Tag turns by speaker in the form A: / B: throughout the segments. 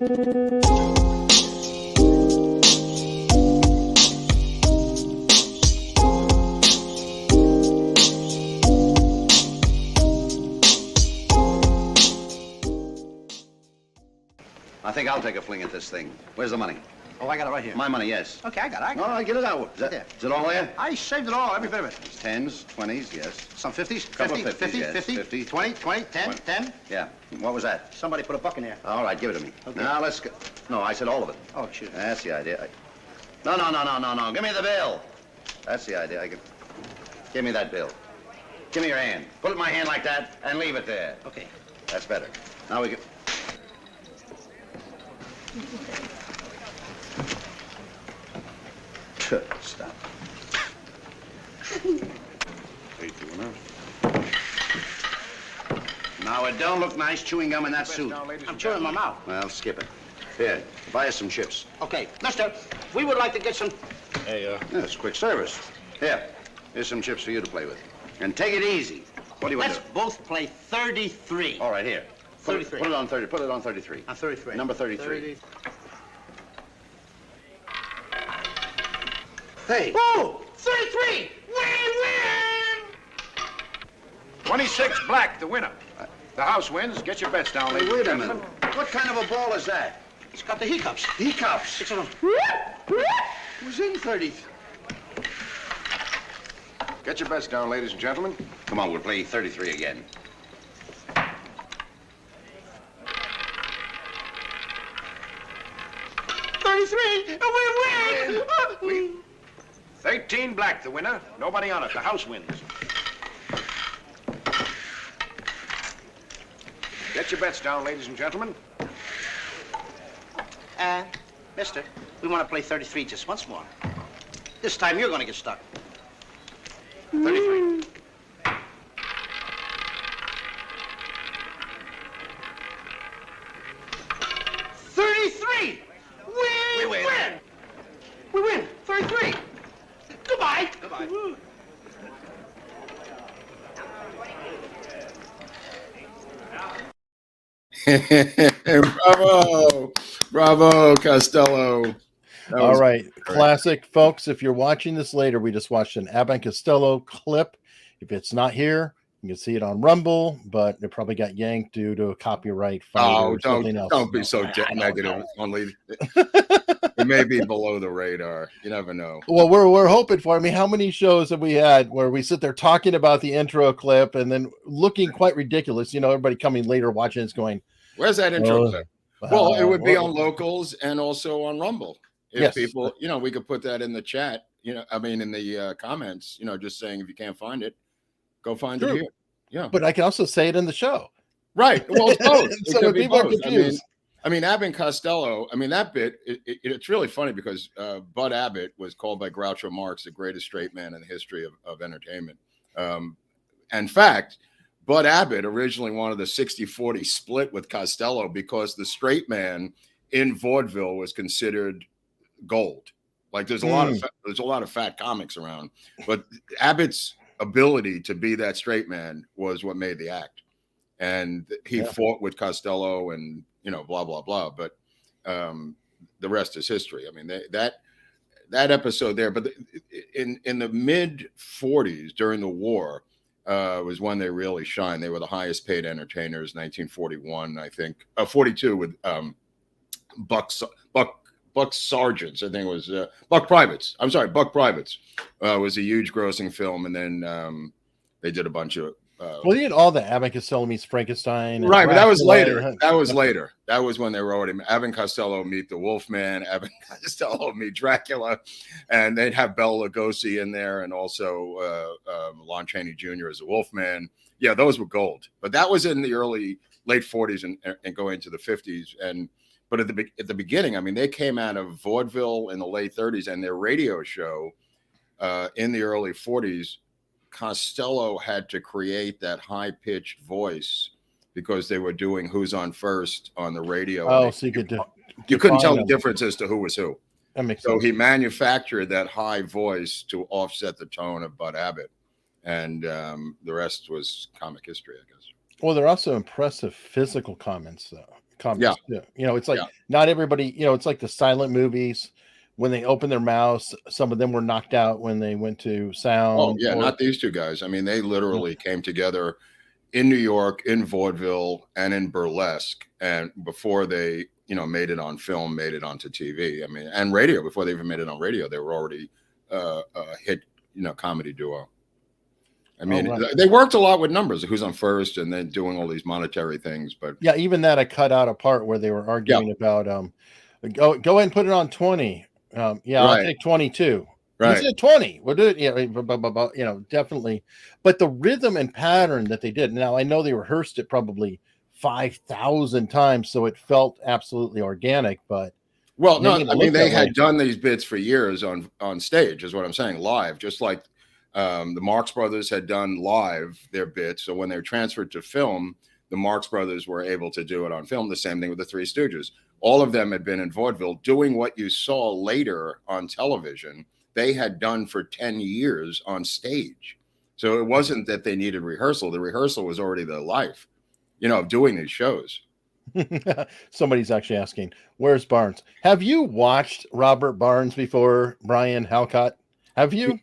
A: I think I'll take a fling at this thing. Where's the money?
B: Oh, I got it right here.
A: My money, yes.
B: Okay, I got it.
A: No, get it out. Is it all there?
B: I saved it all, every bit of it.
A: It's 10s, 20s, yes.
B: Some 50s?
A: Couple
B: 50,
A: of 50s,
B: 50,
A: yes.
B: 50,
A: 50.
B: 20, 10, 10.
A: Yeah. What was that?
B: Somebody put a buck in there.
A: All right, give it to me.
B: Okay.
A: Now, let's go. No, I said all of it.
B: Oh, excuse me.
A: That's the idea. No. Give me the bill. That's the idea. Give me that bill. Give me your hand. Put it in my hand like that and leave it there.
B: Okay.
A: That's better. Now we can... Stop. Now, it don't look nice chewing gum in that suit.
B: I'm chewing my mouth.
A: Well, skip it. Here, buy us some chips.
B: Okay, mister, we would like to get some...
A: Hey, yeah, it's quick service. Here, here's some chips for you to play with. And take it easy. What do you want to do?
B: Let's both play 33.
A: All right, here. Put
B: 33.
A: Put it on 30. Put it on 33.
B: On 33.
A: Number 33.
B: 30.
A: Hey.
B: Oh, 33! Win!
C: 26 black, the winner. The house wins. Get your bets down,
A: Hey,
C: ladies
A: wait a
C: and
A: minute.
C: gentlemen.
A: What kind of a ball is that?
B: It's got the hiccups.
A: Hiccups.
B: It's a...
A: Who's in 30?
C: Get your bets down, ladies and gentlemen.
A: Come on, we'll play 33 again.
B: We win!
C: 13 black, the winner. Nobody on it. The house wins. Get your bets down, ladies and gentlemen.
B: Mister, we want to play 33 just once more. This time you're going to get stuck.
A: 33.
B: We win! We win! 33! Goodbye! Goodbye.
D: Bravo, Costello.
E: All right, classic, folks. If you're watching this later, we just watched an Abbott and Costello clip. If it's not here, you can see it on Rumble, but it probably got yanked due to a copyright fight or something else.
D: Don't be so negative. Only it may be below the radar. You never know.
E: Well, we're hoping for. I mean, how many shows have we had where we sit there talking about the intro clip and then looking quite ridiculous? You know, everybody coming later watching it's going,
D: "Where's that intro clip?" Well, it would be on Locals and also on Rumble. If people, you know, we could put that in the chat. You know, I mean, in the comments. You know, just saying if you can't find it, go find it here. Yeah,
E: but I can also say it in the show.
D: Right. Well, it's both.
E: So when people are confused.
D: I mean, Abbott and Costello, I mean, that bit, it's really funny because Bud Abbott was called by Groucho Marx the greatest straight man in the history of entertainment. In fact, Bud Abbott originally wanted a 60-40 split with Costello because the straight man in vaudeville was considered gold. Like there's a lot of fat comics around, but Abbott's ability to be that straight man was what made the act. And he fought with Costello and, you know, blah, blah, blah. But the rest is history. I mean, that episode there, but in the mid 40s during the war was when they really shined. They were the highest paid entertainers, 1941, I think, 42 with Buck Sergeants, I think it was Buck Privates. I'm sorry, Buck Privates was a huge grossing film. And then they did a bunch of
E: well, you had all the Abbott and Costello meets Frankenstein.
D: Right, but that was later. That was later. That was when they wrote him. Abbott and Costello meet the Wolfman, Abbott and Costello meet Dracula, and they'd have Bela Lugosi in there and also Lon Chaney Jr. as the Wolfman. Yeah, those were gold. But that was in the late 40s and going into the 50s. But at the beginning, I mean, they came out of vaudeville in the late 30s, and their radio show in the early 40s. Costello had to create that high-pitched voice because they were doing Who's on First on the radio.
E: Oh, so you
D: couldn't tell the difference as to who was who.
E: That makes
D: sense.
E: So
D: he manufactured that high voice to offset the tone of Bud Abbott, and the rest was comic history, I guess.
E: Well, they're also impressive physical comments, though. comics. Yeah. You know, it's like not everybody, you know, it's like the silent movies. When they open their mouths, some of them were knocked out when they went to sound.
D: Oh, yeah, not these two guys. I mean, they literally came together in New York, in vaudeville, and in burlesque, and before they, you know, made it on film, made it onto TV. I mean, and radio. Before they even made it on radio, they were already a hit, you know, comedy duo. I mean, they worked a lot with numbers, who's on first, and then doing all these monetary things. But
E: yeah, even that I cut out a part where they were arguing about go ahead and put it on 20. I'll take 22. Right. You said 20. We'll do it. Yeah, you know, definitely. But the rhythm and pattern that they did. Now I know they rehearsed it probably 5,000 times, so it felt absolutely organic. But
D: well, no, I mean they had done these bits for years on stage, is what I'm saying, live, just like the Marx Brothers had done live their bits. So when they were transferred to film, the Marx Brothers were able to do it on film. The same thing with the Three Stooges. All of them had been in vaudeville doing what you saw later on television. They had done for 10 years on stage. So it wasn't that they needed rehearsal. The rehearsal was already their life, you know, of doing these shows.
E: Somebody's actually asking, where's Barnes? Have you watched Robert Barnes before, Brian Halcott? Have you?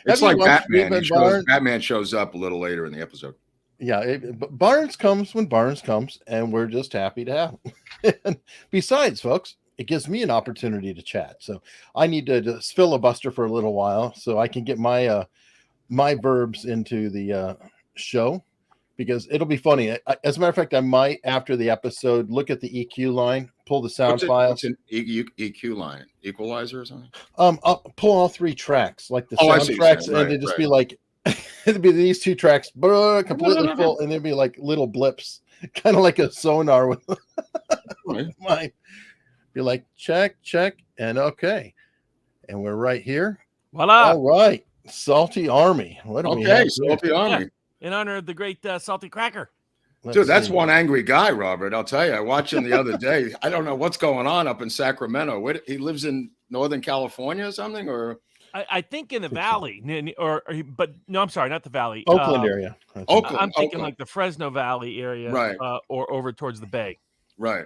D: It's like Batman. Batman shows up a little later in the episode.
E: Yeah, Barnes comes when Barnes comes, and we're just happy to have him. And besides, folks, it gives me an opportunity to chat. So I need to just filibuster for a little while so I can get my my verbs into the show, because it'll be funny. As a matter of fact, I might, after the episode, look at the EQ line, pull the sound files.
D: What's an EQ line? Equalizer or something?
E: I'll pull all three tracks, like the soundtracks, and it'd just be like, it'd be these two tracks completely full, and there'd be like little blips, kind of like a sonar with mine. Be like, check, and okay. And we're right here.
F: Voila.
E: All right. Salty Army. What do we have?
D: Salty Army.
F: Yeah. In honor of the great Salty Cracker.
D: Dude, that's one angry guy, Robert. I'll tell you. I watched him the other day. I don't know what's going on up in Sacramento. He lives in Northern California or something, or
F: I think in the Valley, but no, I'm sorry, not the Valley.
E: Oakland area.
F: Oakland. I'm thinking like the Fresno Valley area,
D: right?
F: Or over towards the Bay.
D: Right.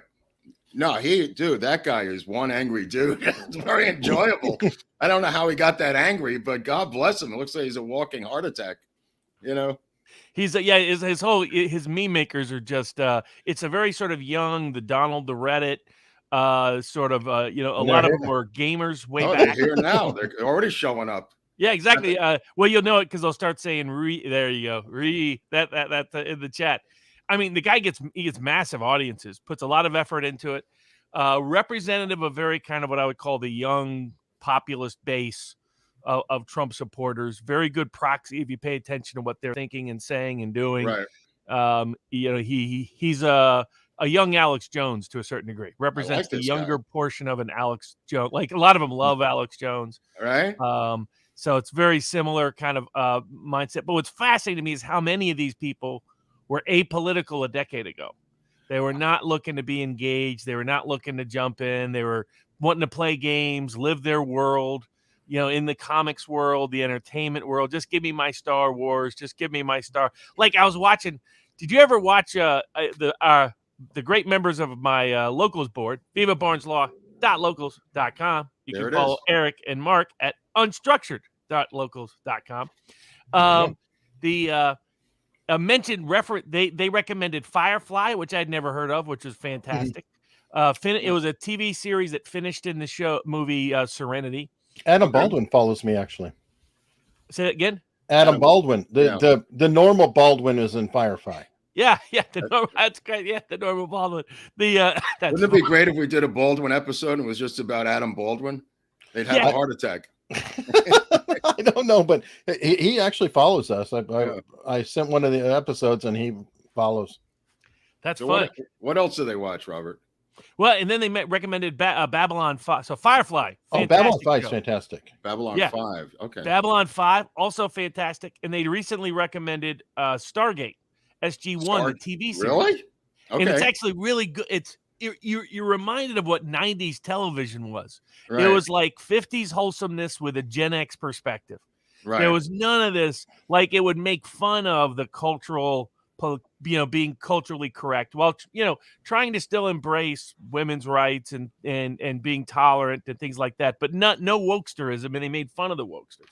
D: No, that guy is one angry dude. It's very enjoyable. I don't know how he got that angry, but God bless him. It looks like he's a walking heart attack. You know,
F: he's his meme makers are just. It's a very sort of young, the Donald, the Reddit. Sort of, a lot of them were gamers way back.
D: They're here now. They're already showing up.
F: Yeah, exactly. Well, you'll know it because they'll start saying there you go, that in the chat. I mean, the guy gets massive audiences, puts a lot of effort into it. Representative of very kind of what I would call the young populist base of Trump supporters. Very good proxy if you pay attention to what they're thinking and saying and doing.
D: Right.
F: He's a young Alex Jones to a certain degree. Represents the younger portion of an Alex Jones. Like a lot of them love Alex Jones.
D: Right.
F: So it's very similar kind of mindset. But what's fascinating to me is how many of these people were apolitical a decade ago. They were not looking to be engaged. They were not looking to jump in. They were wanting to play games, live their world, in the comics world, the entertainment world. Just give me my Star Wars. Just give me my Star. Like I was watching. Did you ever watch the great members of my locals board, vivabarneslaw.locals.com. You can follow Eric and Mark at unstructured.locals.com. Mentioned they recommended Firefly, which I'd never heard of, which was fantastic. It was a TV series that finished in the movie Serenity.
E: Adam Baldwin follows me, actually.
F: Say it again.
E: Adam Baldwin. The normal Baldwin is in Firefly.
F: Yeah, that's great. Yeah, the normal Baldwin. Wouldn't
D: it be great if we did a Baldwin episode and it was just about Adam Baldwin? They'd have a heart attack.
E: I don't know, but he actually follows us. I sent one of the episodes and he follows.
F: That's fun.
D: What else do they watch, Robert?
F: Well, and then they recommended Babylon 5. So Firefly.
E: Babylon 5 is fantastic.
D: Babylon 5. Okay.
F: Babylon 5, also fantastic. And they recently recommended Stargate Sg1, the TV series.
D: Really? Okay.
F: And it's actually really good. You're reminded of what 90s television was.
D: Right.
F: It was like 50s wholesomeness with a Gen X perspective.
D: Right.
F: There was none of this. Like it would make fun of the cultural being culturally correct while, trying to still embrace women's rights and being tolerant and things like that, but no wokesterism. And they made fun of the wokesters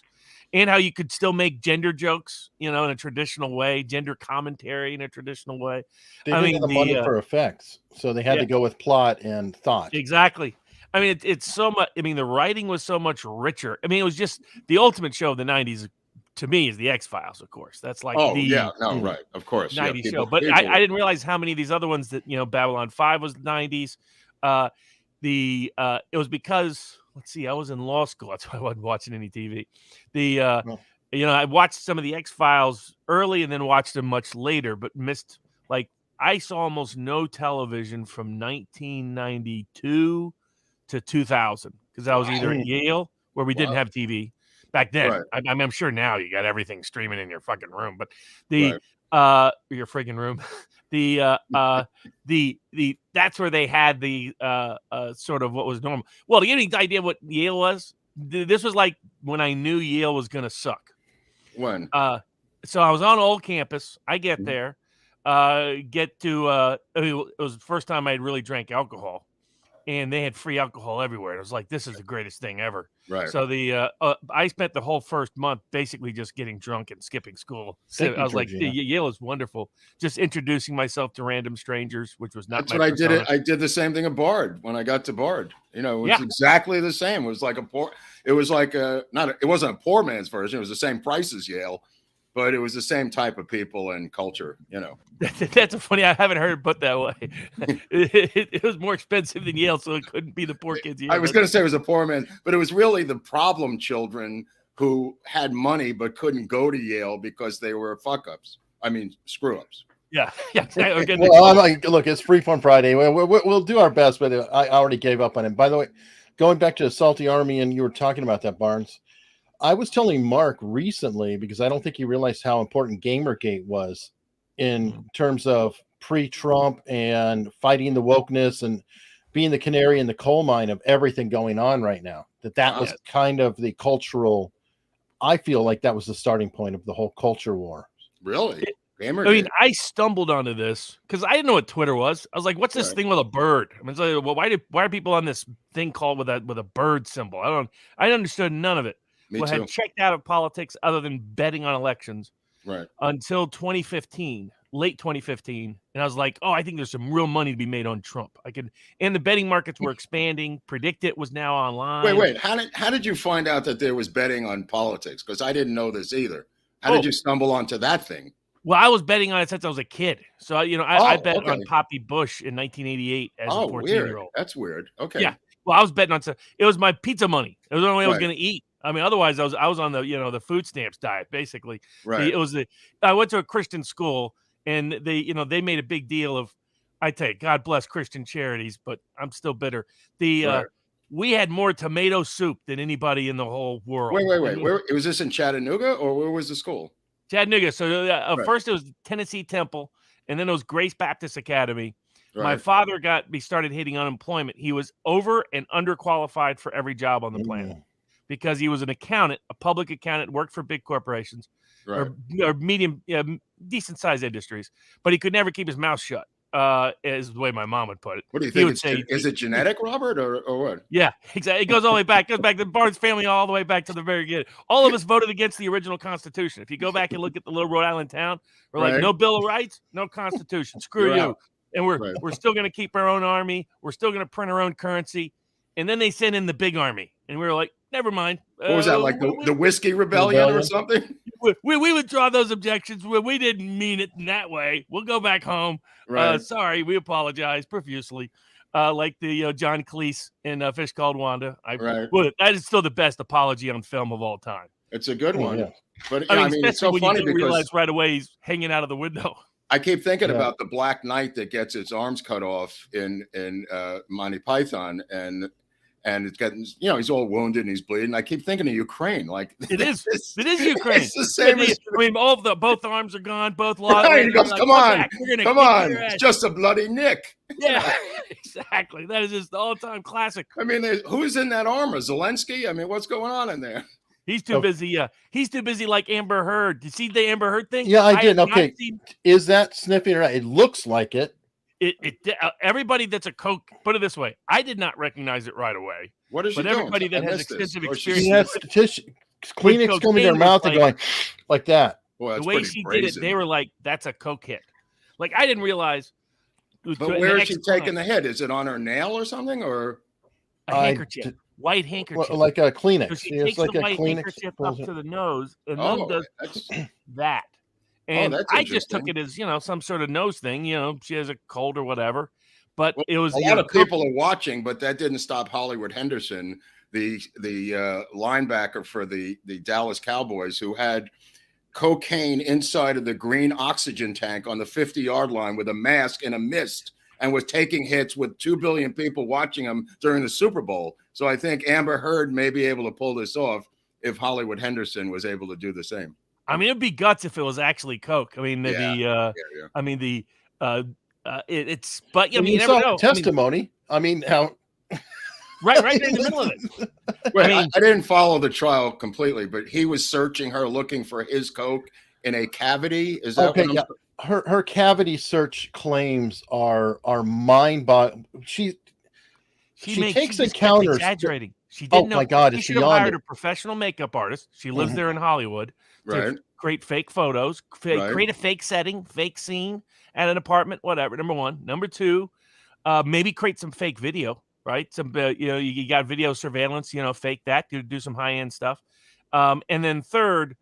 F: and how you could still make gender jokes, in a traditional way, gender commentary in a traditional way.
E: They didn't have the money for effects, so they had to go with plot and thought.
F: Exactly. I mean, it's so much. I mean, the writing was so much richer. I mean, it was just the ultimate show of the 90s. To me, is the X-Files, of course. That's like
D: right, of course,
F: 90s show. But I didn't realize how many of these other ones that Babylon 5 was 90s. It was because, let's see, I was in law school. That's why I wasn't watching any TV. I watched some of the X-Files early and then watched them much later, but missed, like, I saw almost no television from 1992 to 2000 because I was either at Yale, where we didn't have TV back then.
D: Right.
F: I'm sure now you got everything streaming in your fucking room, but your friggin' room, that's where they had the sort of what was normal. Well, to get any idea what Yale was, this was like when I knew Yale was going to suck.
D: When?
F: So I was on old campus. I get there, it was the first time I had really drank alcohol. And they had free alcohol everywhere. It was like, this is the greatest thing ever.
D: Right.
F: So I spent the whole first month basically just getting drunk and skipping school. So I was like, Yale is wonderful. Just introducing myself to random strangers, which was not.
D: That's what I did. I did the same thing at Bard when I got to Bard. It was exactly the same. It was like it wasn't a poor man's version. It was the same price as Yale, but it was the same type of people and culture.
F: That's funny. I haven't heard it put that way. It was more expensive than Yale, so it couldn't be the poor kids.
D: I was going to say it was a poor man, but it was really the problem children who had money but couldn't go to Yale because they were fuck-ups. I mean, screw-ups.
F: Yeah.
E: Well, look, it's Freeform Friday. We'll do our best, but I already gave up on him. By the way, going back to the Salty Army, and you were talking about that, Barnes. I was telling Mark recently, because I don't think he realized how important Gamergate was in terms of pre-Trump and fighting the wokeness and being the canary in the coal mine of everything going on right now. That was kind of the cultural, I feel like that was the starting point of the whole culture war.
D: Really?
F: I stumbled onto this because I didn't know what Twitter was. I was like, what's this thing with a bird? I mean, it's like, well, why are people on this thing called with a bird symbol? I understood none of it. Had checked out of politics other than betting on elections until 2015, late 2015. And I was like, I think there's some real money to be made on Trump. And the betting markets were expanding. Predict was now online.
D: Wait. How did you find out that there was betting on politics? Because I didn't know this either. How did you stumble onto that thing?
F: Well, I was betting on it since I was a kid. So, I bet on Poppy Bush in 1988 as a 14-year-old.
D: That's weird. Okay.
F: Yeah. Well, I was betting on it was my pizza money. It was the only way I was going to eat. I mean, otherwise I was on the, the food stamps diet, basically.
D: Right.
F: I went to a Christian school and they made a big deal of, I tell you, God bless Christian charities, but I'm still bitter. We had more tomato soup than anybody in the whole world.
D: Wait. Where was this in Chattanooga or where was the school?
F: Chattanooga. So first it was Tennessee Temple and then it was Grace Baptist Academy. Right. My father started hitting unemployment. He was over and underqualified for every job on the planet. Because he was an accountant, a public accountant, worked for big corporations or medium, decent-sized industries, but he could never keep his mouth shut, is the way my mom would put it.
D: What do you think? Is it genetic, Robert, or what?
F: Yeah, exactly. It goes all the way back. It goes back to the Barnes family all the way back to the very beginning. All of us voted against the original Constitution. If you go back and look at the little Rhode Island town, we're like, no Bill of Rights, no Constitution. Screw you. Out. And we're still going to keep our own army. We're still going to print our own currency. And then they sent in the big army. And we were like, never mind.
D: What was that, like the Whiskey Rebellion or something?
F: We withdraw those objections. We didn't mean it in that way. We'll go back home.
D: Right.
F: Sorry, we apologize profusely. Like the John Cleese in Fish Called Wanda. That is still the best apology on film of all time.
D: It's a good one. Yeah. But
F: I mean it's so funny because realize right away he's hanging out of the window.
D: I keep thinking about the Black Knight that gets his arms cut off in Monty Python, and it's getting, he's all wounded and he's bleeding. I keep thinking of Ukraine. Like
F: it is Ukraine.
D: It's the same.
F: Both arms are gone. Both lost.
D: He goes, come on. It's just a bloody nick.
F: Yeah, exactly. That is just the all-time classic.
D: I mean, who's in that armor? Zelensky? I mean, what's going on in there?
F: He's too busy. He's too busy like Amber Heard. Did you see the Amber Heard thing?
E: Yeah, I did.
F: have not
E: Okay,
F: seen-
E: is that sniffing or not? It looks like it.
F: Everybody that's a coke, put it this way, I did not recognize it right away.
D: What is she
F: But
D: doing?
F: everybody that
D: I
F: has
D: missed this.
F: extensive
D: Or
F: experience
E: She has tissue, Kleenex
F: cocaine
E: coming to her
F: was
E: mouth and
F: like-
E: going like that.
D: Boy,
F: the
D: that's
F: way
D: pretty
F: she
D: brazen.
F: did it, they were like, "That's a coke hit." Like I didn't realize.
D: But where is she taking the hit? Is it on her nail or something, or
F: a handkerchief, white handkerchief,
E: like a Kleenex?
F: So she
E: It's
F: takes
E: like
F: the
E: a
F: white
E: Kleenex.
F: handkerchief up to the nose and
D: oh,
F: then
D: that's
F: does that. And
D: that's
F: I just took
D: interesting.
F: it as some sort of nose thing. She has a cold or whatever. But it was
D: a lot of people are watching, but that didn't stop Hollywood Henderson, the linebacker for the Dallas Cowboys, who had cocaine inside of the green oxygen tank on the 50-yard line with a mask and a mist, and was taking hits with 2 billion people watching him during the Super Bowl. So I think Amber Heard may be able to pull this off if Hollywood Henderson was able to do the same.
F: I mean, it'd be guts if it was actually coke. I mean, it's. But you never know.
E: Testimony. I mean, how.
F: Right in the middle of it.
D: Wait, I didn't follow the trial completely, but he was searching her, looking for his coke in a cavity. Is that
E: okay?
D: what
E: Yeah, her cavity search claims are mind-boggling. She takes encounters.
F: Exaggerating. She didn't know.
E: My God!
F: She
E: It's
F: should have
E: beyond
F: hired
E: it.
F: a professional makeup artist. She lives there in Hollywood.
D: Right.
F: Create fake photos. Create a fake setting, fake scene at an apartment. Whatever. Number one. Number two. Maybe create some fake video. Right. Some you got video surveillance. Fake that. Do some high end stuff. And then third,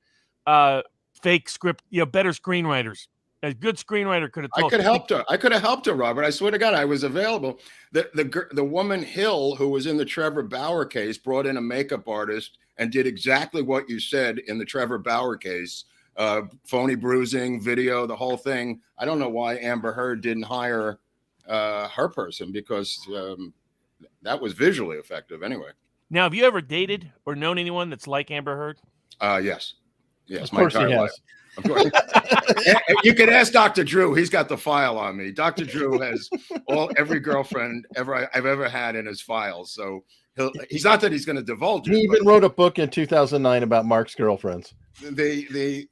F: fake script. Better screenwriters. A good screenwriter could have told.
D: I could have helped her, Robert. I swear to God, I was available. The woman Hill, who was in the Trevor Bauer case, brought in a makeup artist and did exactly what you said in the Trevor Bauer case. Phony bruising, video, the whole thing. I don't know why Amber Heard didn't hire her person, because that was visually effective anyway.
F: Now, have you ever dated or known anyone that's like Amber Heard?
D: Yes.
E: Of course he has.
D: Of course. You can ask Dr. Drew. He's got the file on me. Dr. Drew has every girlfriend I've ever had in his files. So he's not that he's going to divulge it.
E: He even wrote a book in 2009 about Mark's girlfriends.
D: The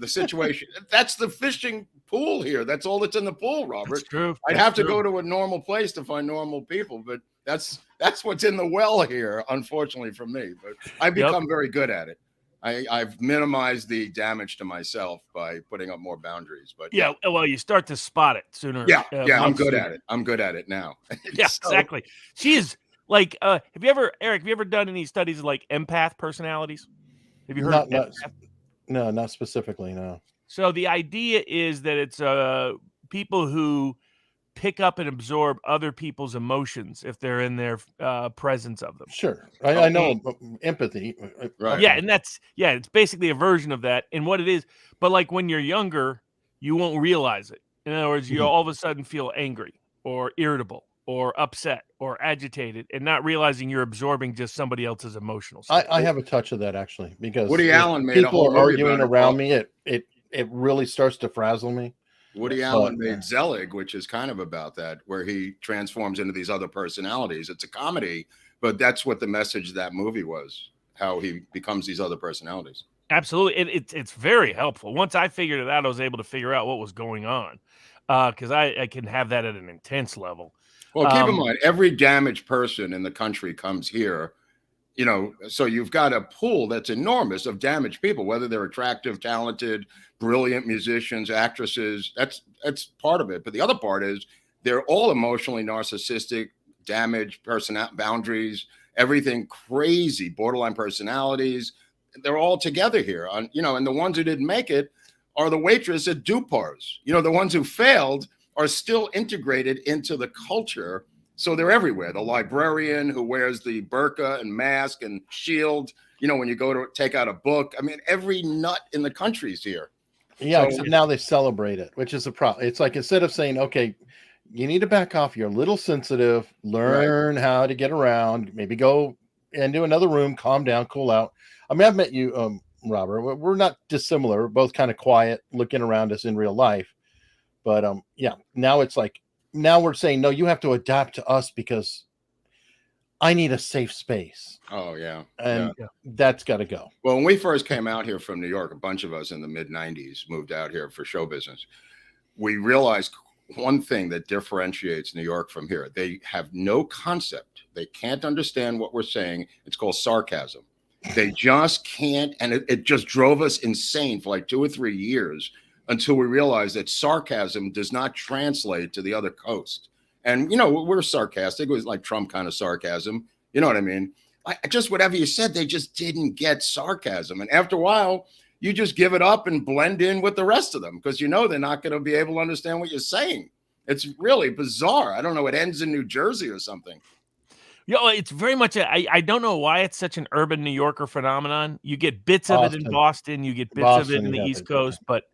D: situation. That's the fishing pool here. That's all that's in the pool, Robert.
F: That's true.
D: I'd have to go to a normal place to find normal people, but that's what's in the well here, unfortunately for me. But I've become very good at it. I've minimized the damage to myself by putting up more boundaries. But
F: well, you start to spot it sooner.
D: I'm good at it. I'm good at it now.
F: Exactly. She is like. Have you ever done any studies of like empath personalities? Have you heard of empath?
E: No, not specifically. No.
F: So the idea is that it's people who pick up and absorb other people's emotions if they're in their presence of them.
E: Sure. I know empathy.
D: Right.
F: Yeah. And it's basically a version of that. And what it is, but like when you're younger, you won't realize it. In other words, you all of a sudden feel angry or irritable or upset or agitated and not realizing you're absorbing just somebody else's emotional stuff.
E: I have a touch of that actually, because
D: Woody Allen made a whole
E: people are
D: movie
E: arguing
D: about it.
E: around me. It really starts to frazzle me.
D: Woody Allen made Zelig, which is kind of about that, where he transforms into these other personalities. It's a comedy, but that's what the message of that movie was, how he becomes these other personalities.
F: Absolutely. It's very helpful. Once I figured it out, I was able to figure out what was going on, because I can have that at an intense level.
D: Well, keep in mind, every damaged person in the country comes here, so you've got a pool that's enormous of damaged people, whether they're attractive, talented, brilliant musicians, actresses. That's part of it. But the other part is they're all emotionally narcissistic, damaged boundaries, everything crazy, borderline personalities. They're all together here. And the ones who didn't make it are the waitress at Dupar's. The ones who failed are still integrated into the culture. So they're everywhere. The librarian who wears the burqa and mask and shield, when you go to take out a book. I mean, every nut in the country's here.
E: Yeah, except now they celebrate it, which is a problem. It's like, instead of saying, okay, you need to back off, you're a little sensitive, learn how to get around, maybe go into another room, calm down, cool out. I mean, I've met you, Robert. We're not dissimilar. We're both kind of quiet, looking around us in real life. But now it's like, now we're saying, no, you have to adapt to us, because I need a safe space.
D: Oh yeah.
E: And that's got to go.
D: Well, when we first came out here from New York, a bunch of us in the mid 90s moved out here for show business. We realized one thing that differentiates New York from here. They have no concept. They can't understand what we're saying. It's called sarcasm. They just can't. And it just drove us insane for like 2 or 3 years until we realized that sarcasm does not translate to the other coast. And, we're sarcastic. It was like Trump kind of sarcasm. You know what I mean? Just whatever you said, they just didn't get sarcasm. And after a while, you just give it up and blend in with the rest of them because they're not going to be able to understand what you're saying. It's really bizarre. I don't know. It ends in New Jersey or something.
F: It's very much I don't know why it's such an urban New Yorker phenomenon. You get bits of it in Boston, you get bits of it in the East Coast, but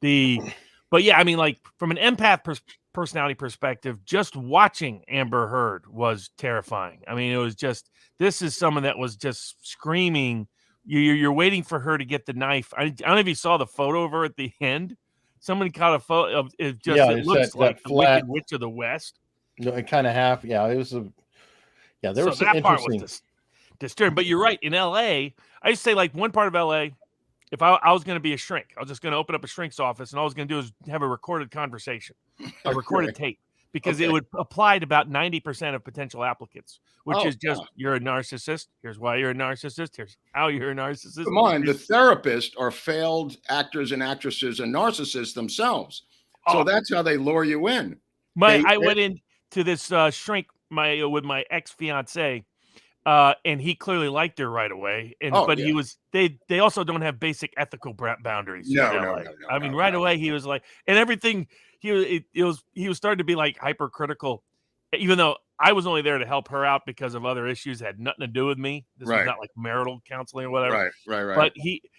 F: yeah, I mean, like from an empath personality perspective, just watching Amber Heard was terrifying. I mean, it was just, this is someone that was just screaming. You're waiting for her to get the knife. I don't know if you saw the photo of her at the end. Somebody caught a photo of it. It looks like the Wicked Witch of the West.
E: It kind of half. Yeah, it was there was some
F: that part
E: interesting.
F: was disturbing. But you're right. In L.A., I used to say like one part of L.A., if I was going to be a shrink, I was just going to open up a shrink's office, and all I was going to do is have a recorded conversation, a recorded tape, because it would apply to about 90% of potential applicants, which is just, you're a narcissist. Here's why you're a narcissist. Here's how you're a narcissist.
D: Come on, the therapists are failed actors and actresses and narcissists themselves. So that's how they lure you in.
F: I went into this shrink with my ex-fiance, and he clearly liked her right away. He was they also don't have basic ethical boundaries.
D: No.
F: I mean, right away he was like, and everything he was starting to be like hypercritical, even though I was only there to help her out because of other issues that had nothing to do with me. This was not like marital counseling or whatever.
D: Right.
F: But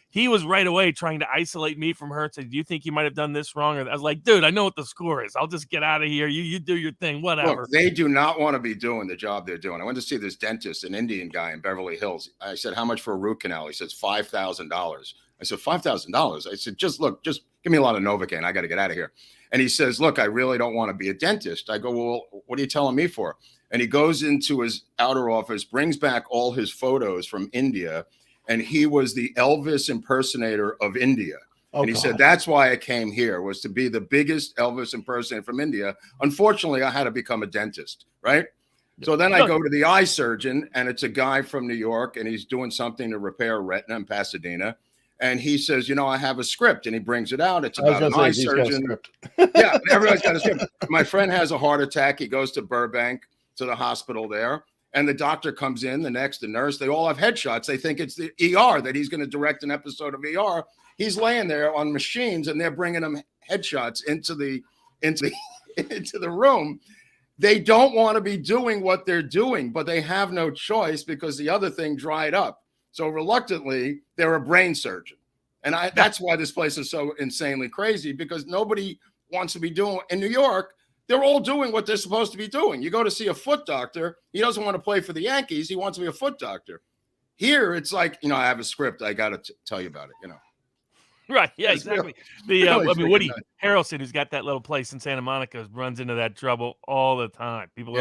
F: he was right away trying to isolate me from her and say, do you think you might have done this wrong? Or I was like, dude, I know what the score is. I'll just get out of here. You do your thing, whatever.
D: Look, they do not want to be doing the job they're doing. I went to see this dentist, an Indian guy in Beverly Hills. I said, how much for a root canal? He says, $5,000. I said, $5,000? I said, just give me a lot of Novocaine. I got to get out of here. And he says, look, I really don't want to be a dentist. I go, well, what are you telling me for? And he goes into his outer office, brings back all his photos from India, and he was the Elvis impersonator of India. And he said, that's why I came here, was to be the biggest Elvis impersonator from India. Unfortunately, I had to become a dentist, right? So then I go to the eye surgeon, and it's a guy from New York, and he's doing something to repair a retina in Pasadena. And he says, I have a script, and he brings it out. It's about an eye surgeon. Yeah, everybody's got a script. My friend has a heart attack. He goes to Burbank, to the hospital there. And the doctor comes in, the nurse, they all have headshots. They think it's the ER, that he's going to direct an episode of ER. He's laying there on machines, and they're bringing him headshots into the room. They don't want to be doing what they're doing, but they have no choice because the other thing dried up. So reluctantly, they're a brain surgeon. And that's why this place is so insanely crazy, because nobody wants to be doing in New York. They're all doing what they're supposed to be doing. You go to see a foot doctor. He doesn't want to play for the Yankees. He wants to be a foot doctor. Here, it's like, I have a script. I got to tell you about it,
F: Right. Yeah, exactly. Woody Harrelson, who's got that little place in Santa Monica, runs into that trouble all the time. People,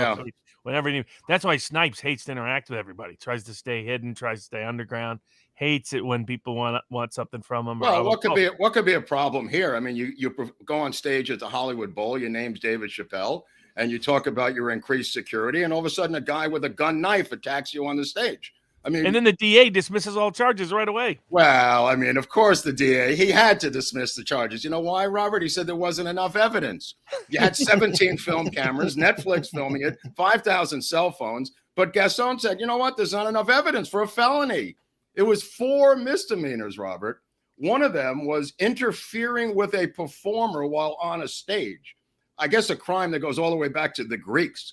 F: that's why Snipes hates to interact with everybody. Tries to stay hidden, tries to stay underground. Hates it when people want something from him.
D: Well, what could be a problem here? I mean, you go on stage at the Hollywood Bowl. Your name's David Chappelle, and you talk about your increased security, and all of a sudden, a guy with a gun knife attacks you on the stage. I mean,
F: and then the DA dismisses all charges right away.
D: Well, I mean, of course, the DA, he had to dismiss the charges. You know why, Robert? He said there wasn't enough evidence. You had 17 film cameras, Netflix filming it, 5,000 cell phones. But Gaston said, you know what? There's not enough evidence for a felony. It was 4 misdemeanors, Robert. One of them was interfering with a performer while on a stage. I guess a crime that goes all the way back to the Greeks.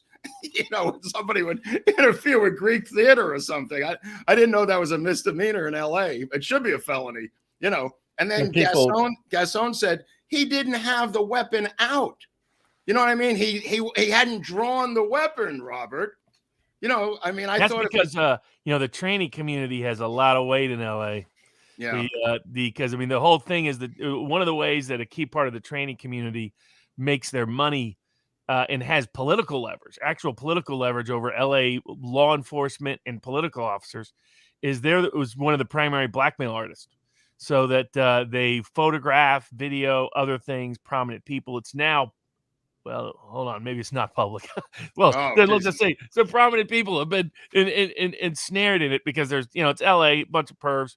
D: Somebody would interfere with Greek theater or something. I didn't know that was a misdemeanor in LA. It should be a felony, And then Gaston said he didn't have the weapon out. You know what I mean? He hadn't drawn the weapon, Robert.
F: That's because the training community has a lot of weight in LA.
D: Yeah.
F: Because the whole thing is that one of the ways that a key part of the training community makes their money and has political leverage, actual political leverage over LA law enforcement and political officers, was one of the primary blackmail artists. So that they photograph, video, other things, prominent people. It's now, well, hold on, maybe it's not public. Well, let's just say some prominent people have been ensnared in it because there's, it's LA, a bunch of pervs.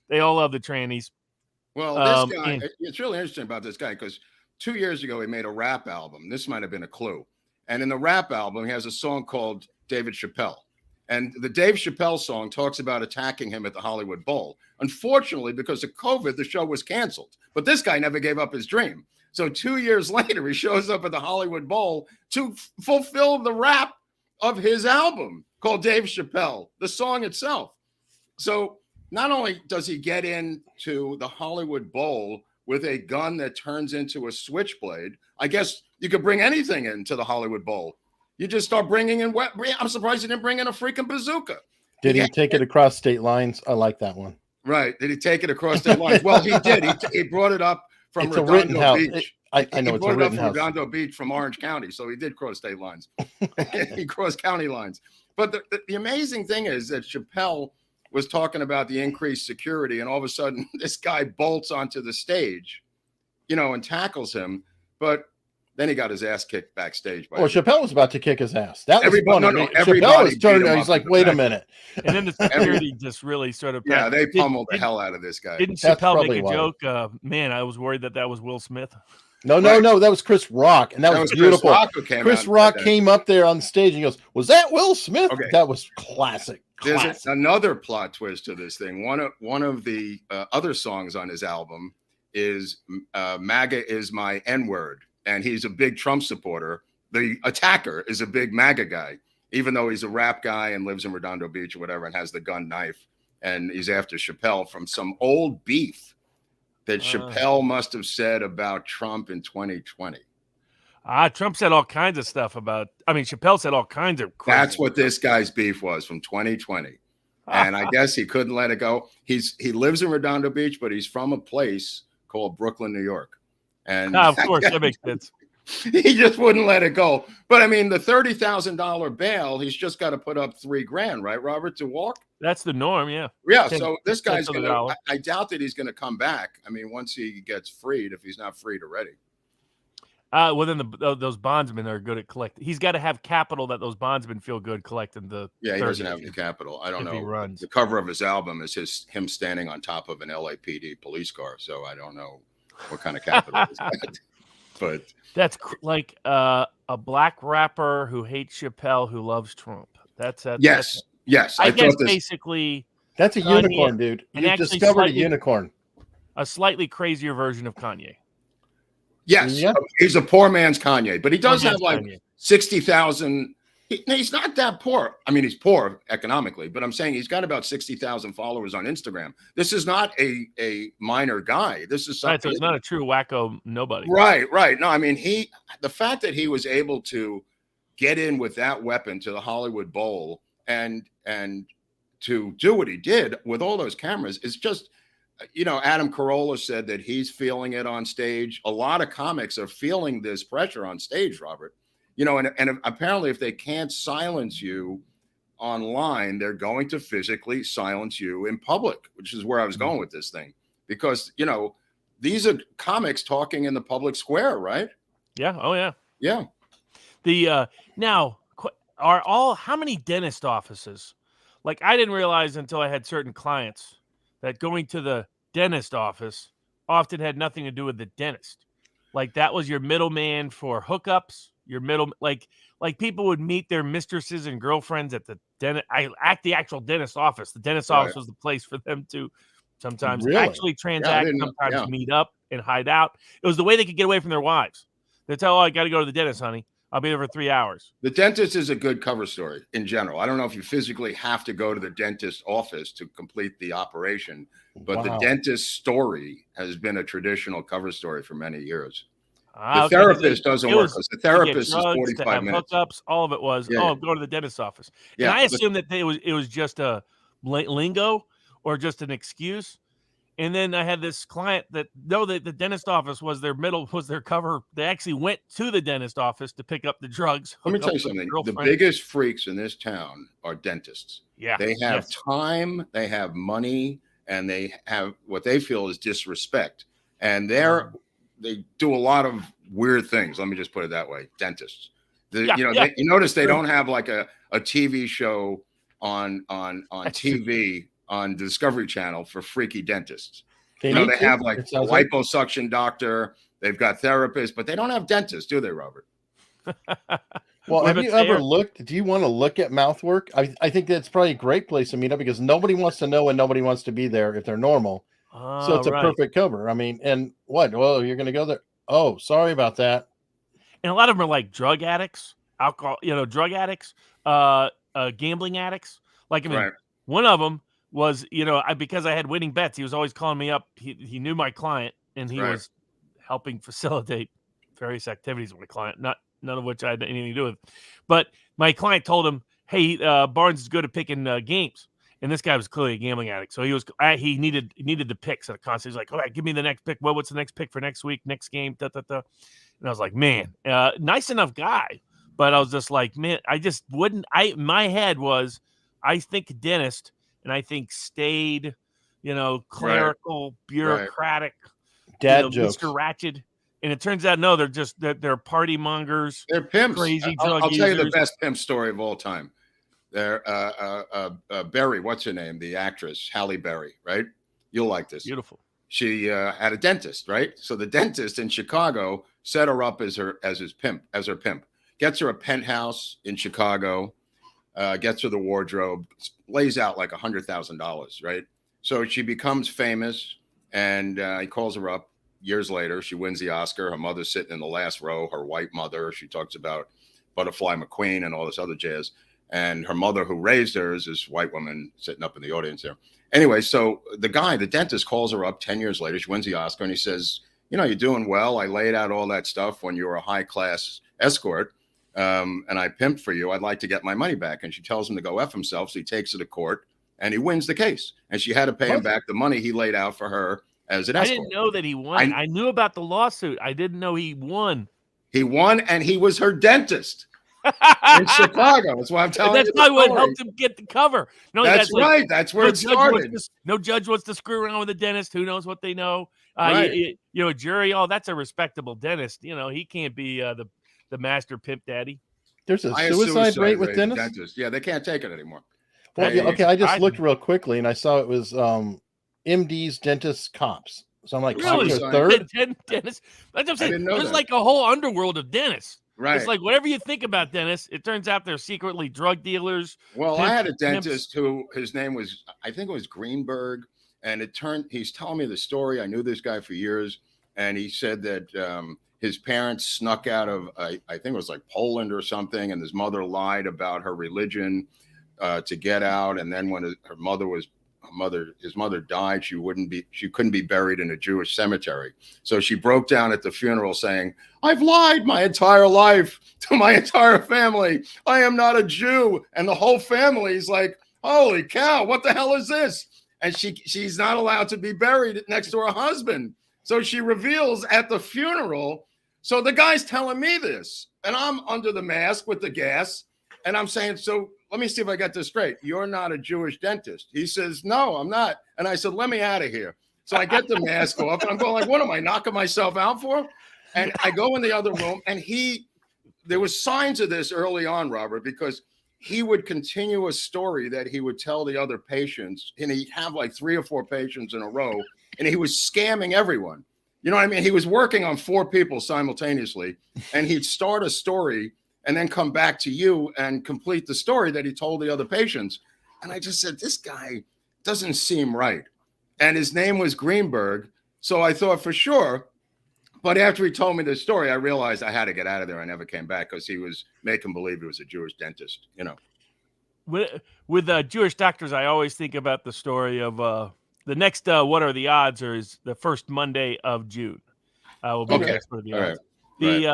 F: They all love the trannies.
D: Well, this guy, it's really interesting about this guy because 2 years ago he made a rap album. This might have been a clue. And in the rap album, he has a song called David Chappelle. And the Dave Chappelle song talks about attacking him at the Hollywood Bowl. Unfortunately, because of COVID, the show was canceled. But this guy never gave up his dream. So 2 years later, he shows up at the Hollywood Bowl to fulfill the rap of his album called Dave Chappelle, the song itself. So not only does he get into the Hollywood Bowl with a gun that turns into a switchblade, I guess you could bring anything into the Hollywood Bowl. You just start bringing in I'm surprised he didn't bring in a freaking bazooka.
E: Did he take it across state lines? I like that one.
D: Right. Did he take it across state lines? Well, he did. He brought it up from Redondo Beach.
E: I know it's a written house.
D: Redondo Beach from Orange County. So he did cross state lines. He crossed county lines. But the amazing thing is that Chappelle was talking about the increased security, and all of a sudden this guy bolts onto the stage, and tackles him. But then he got his ass kicked backstage.
E: Chappelle was about to kick his ass. That was
D: everybody.
E: funny.
D: Everybody
E: was turning. He's like, "Wait a minute!"
F: And then the security just really sort of
D: they pummeled the hell out of this guy.
F: Didn't Chappelle make a joke? Man, I was worried that was Will Smith.
E: No, that was Chris Rock, and that was beautiful. Chris Rock came up there on stage and he goes, "Was that Will Smith?" Okay. That was classic.
D: There's another plot twist to this thing. One of the other songs on his album is "MAGA is my N-word." And he's a big Trump supporter. The attacker is a big MAGA guy, even though he's a rap guy and lives in Redondo Beach or whatever and has the gun knife. And he's after Chappelle from some old beef that Chappelle must have said about Trump in 2020.
F: Trump said all kinds of stuff Chappelle said all kinds of crap.
D: That's what this guy's beef was from 2020. And I guess he couldn't let it go. He lives in Redondo Beach, but he's from a place called Brooklyn, New York. And
F: of course, that makes sense.
D: He just wouldn't let it go. But I mean, the $30,000 bail, he's just got to put up $3,000, right, Robert, to walk?
F: That's the norm, yeah.
D: Yeah. So this guy's gonna. I doubt that he's gonna come back. I mean, once he gets freed, if he's not freed already.
F: Well, then those bondsmen are good at collecting. He's got to have capital that those bondsmen feel good collecting the.
D: Yeah, he doesn't have the capital. I don't know. The cover of his album is him standing on top of an LAPD police car. So I don't know what kind of capital is that. But
F: that's like a black rapper who hates Chappelle who loves Trump. That's
D: yes.
F: I guess basically
E: that's a unicorn, dude. You discovered a unicorn.
F: A slightly crazier version of Kanye.
D: Yes, he's a poor man's Kanye, but he does have like 60,000. He's not that poor. I mean, he's poor economically, but I'm saying he's got about 60,000 followers on Instagram. This is not a minor guy. This is something.
F: Right, so it's not a true wacko nobody.
D: Right. No, I mean, the fact that he was able to get in with that weapon to the Hollywood Bowl and to do what he did with all those cameras is just, Adam Carolla said that he's feeling it on stage. A lot of comics are feeling this pressure on stage, Robert. And apparently if they can't silence you online, they're going to physically silence you in public, which is where I was going with this thing. Because, these are comics talking in the public square, right?
F: Yeah. Oh, yeah.
D: Yeah.
F: Now, how many dentist offices? Like, I didn't realize until I had certain clients that going to the dentist office often had nothing to do with the dentist. Like, that was your middleman for hookups. Your like people would meet their mistresses and girlfriends at the the actual dentist office. The dentist office was the place for them to sometimes actually transact, sometimes meet up and hide out. It was the way they could get away from their wives. They tell, I got to go to the dentist, honey. I'll be there for 3 hours.
D: The dentist is a good cover story in general. I don't know if you physically have to go to the dentist office to complete the operation, but the dentist story has been a traditional cover story for many years. The therapist doesn't work. The therapist is 45 minutes.
F: Hookups, all of it was, I'm going to the dentist's office. And I assumed that it was just a lingo or just an excuse. And then I had this client that the dentist office was their cover. They actually went to the dentist office to pick up the drugs.
D: Let me
F: hook
D: tell
F: up
D: you
F: with
D: something. The
F: girlfriend.
D: biggest freaks in this town are dentists.
F: Yeah.
D: They have
F: Yes.
D: time, they have money, and they have what they feel is disrespect. And they do a lot of weird things. Let me just put it that way. Dentists. You notice they don't have like a TV show on TV on Discovery Channel for freaky dentists. They have like a liposuction doctor. They've got therapists, but they don't have dentists, do they, Robert?
E: Well, have you ever looked? Do you want to look at mouth work? I think that's probably a great place to meet up because nobody wants to know and nobody wants to be there if they're normal. So it's a perfect cover. I mean, and what? Well, you're going to go there. Oh, sorry about that.
F: And a lot of them are like drug addicts, alcohol, drug addicts, gambling addicts. Like, I mean, one of them was, because I had winning bets, he was always calling me up. He knew my client and he was helping facilitate various activities with my client, none of which I had anything to do with. But my client told him, hey, Barnes is good at picking games. And this guy was clearly a gambling addict. So he needed the picks at a concert. He's like, all right, give me the next pick. Well, what's the next pick for next week, next game? And I was like, man, nice enough guy. But I was just like, man, I just wouldn't. My head was, I think dentist, and I think staid, clerical, bureaucratic,
E: dad jokes,
F: Mr. Ratchet. And it turns out, no, they're party mongers.
D: They're pimps.
F: Crazy drug
D: I'll
F: users.
D: tell you the best pimp story of all time. They're Berry, what's her name? The actress, Halle Berry, right? You'll like this.
F: Beautiful.
D: She had a dentist, right? So the dentist in Chicago set her up as her pimp. Gets her a penthouse in Chicago, gets her the wardrobe, lays out like $100,000, right? So she becomes famous, and he calls her up years later. She wins the Oscar. Her mother's sitting in the last row, her white mother. She talks about Butterfly McQueen and all this other jazz. And her mother, who raised her, is this white woman sitting up in the audience there. Anyway, so the dentist, calls her up 10 years later. She wins the Oscar, and he says, you're doing well. I laid out all that stuff when you were a high-class escort, and I pimped for you. I'd like to get my money back. And she tells him to go F himself, so he takes her to court, and he wins the case. And she had to pay him back the money he laid out for her as an escort.
F: I didn't know that he won. I knew about the lawsuit. I didn't know he won.
D: He won, and he was her dentist. In Chicago. That's why I'm telling you.
F: That's probably what helped him get the cover. No,
D: that's right. That's where it started.
F: No judge wants to screw around with a dentist. Who knows what they know?
D: Right.
F: A jury. Oh, that's a respectable dentist. He can't be the master pimp daddy.
E: There's a suicide rate with
D: dentists. Yeah, they can't take it anymore.
E: Well, okay. I just looked real quickly and I saw it was MDs, dentists, cops. So I'm like,
F: really?
E: Third?
F: Dentists. That's what I'm saying. There's like a whole underworld of dentists.
D: Right.
F: It's like whatever you think about dentists, it turns out they're secretly drug dealers.
D: Well, I had a dentist who his name was, I think it was Greenberg, and he's telling me the story. I knew this guy for years, and he said that his parents snuck out of, I think it was like Poland or something, and his mother lied about her religion to get out, and then when his mother died, she couldn't be buried in a Jewish cemetery. So she broke down at the funeral saying, I've lied my entire life to my entire family. I am not a Jew. And the whole family's like, holy cow, what the hell is this? And she's not allowed to be buried next to her husband. So she reveals at the funeral. So the guy's telling me this, and I'm under the mask with the gas. And I'm saying, so let me see if I got this straight. You're not a Jewish dentist. He says, no, I'm not. And I said, let me out of here. So I get the mask off, and I'm going like, what am I knocking myself out for? And I go in the other room, and there was signs of this early on, Robert, because he would continue a story that he would tell the other patients, and he'd have like 3 or 4 patients in a row, and he was scamming everyone. You know what I mean? He was working on 4 people simultaneously, and he'd start a story and then come back to you and complete the story that he told the other patients. And I just said, this guy doesn't seem right. And his name was Greenberg. So I thought for sure. But after he told me the story, I realized I had to get out of there. I never came back because he was making believe he was a Jewish dentist,
F: With Jewish doctors, I always think about the story of the next What Are the Odds is the first Monday of June. Will be the next What Are the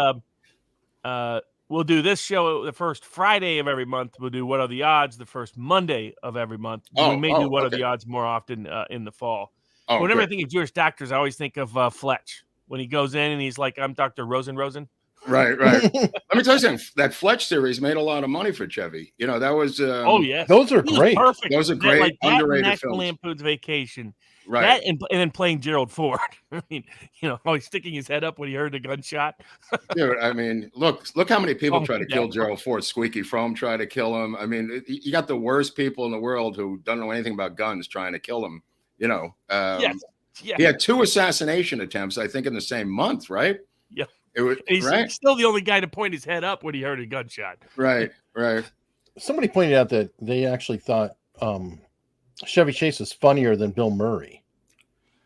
F: Odds. We'll do this show the first Friday of every month. We'll do What Are the Odds the first Monday of every month. We may do What Are the Odds more often in the fall.
D: Oh,
F: Whenever I
D: good.
F: think of Jewish doctors, I always think of Fletch when he goes in and he's like, "I'm Dr. Rosen."
D: Right. Let me tell you something. That Fletch series made a lot of money for Chevy. You know, that was.
F: Oh yes,
E: those are
F: He was
E: great.
F: perfect.
D: Those are
F: That,
D: great,
F: like that and
D: underrated
F: National
D: films.
F: Lampoon's Vacation.
D: Right.
F: That and then playing Gerald Ford. I mean, always sticking his head up when he heard the gunshot.
D: Dude, I mean, look how many people try to
F: Yeah.
D: kill Gerald Ford. Squeaky Fromm tried to kill him. I mean, you got the worst people in the world who don't know anything about guns trying to kill him.
F: Yes.
D: He had 2 assassination attempts, I think, in the same month, right?
F: Yeah.
D: It was
F: He's
D: right.
F: still the only guy to point his head up when he heard a gunshot.
D: Right.
E: Somebody pointed out that they actually thought Chevy Chase was funnier than Bill Murray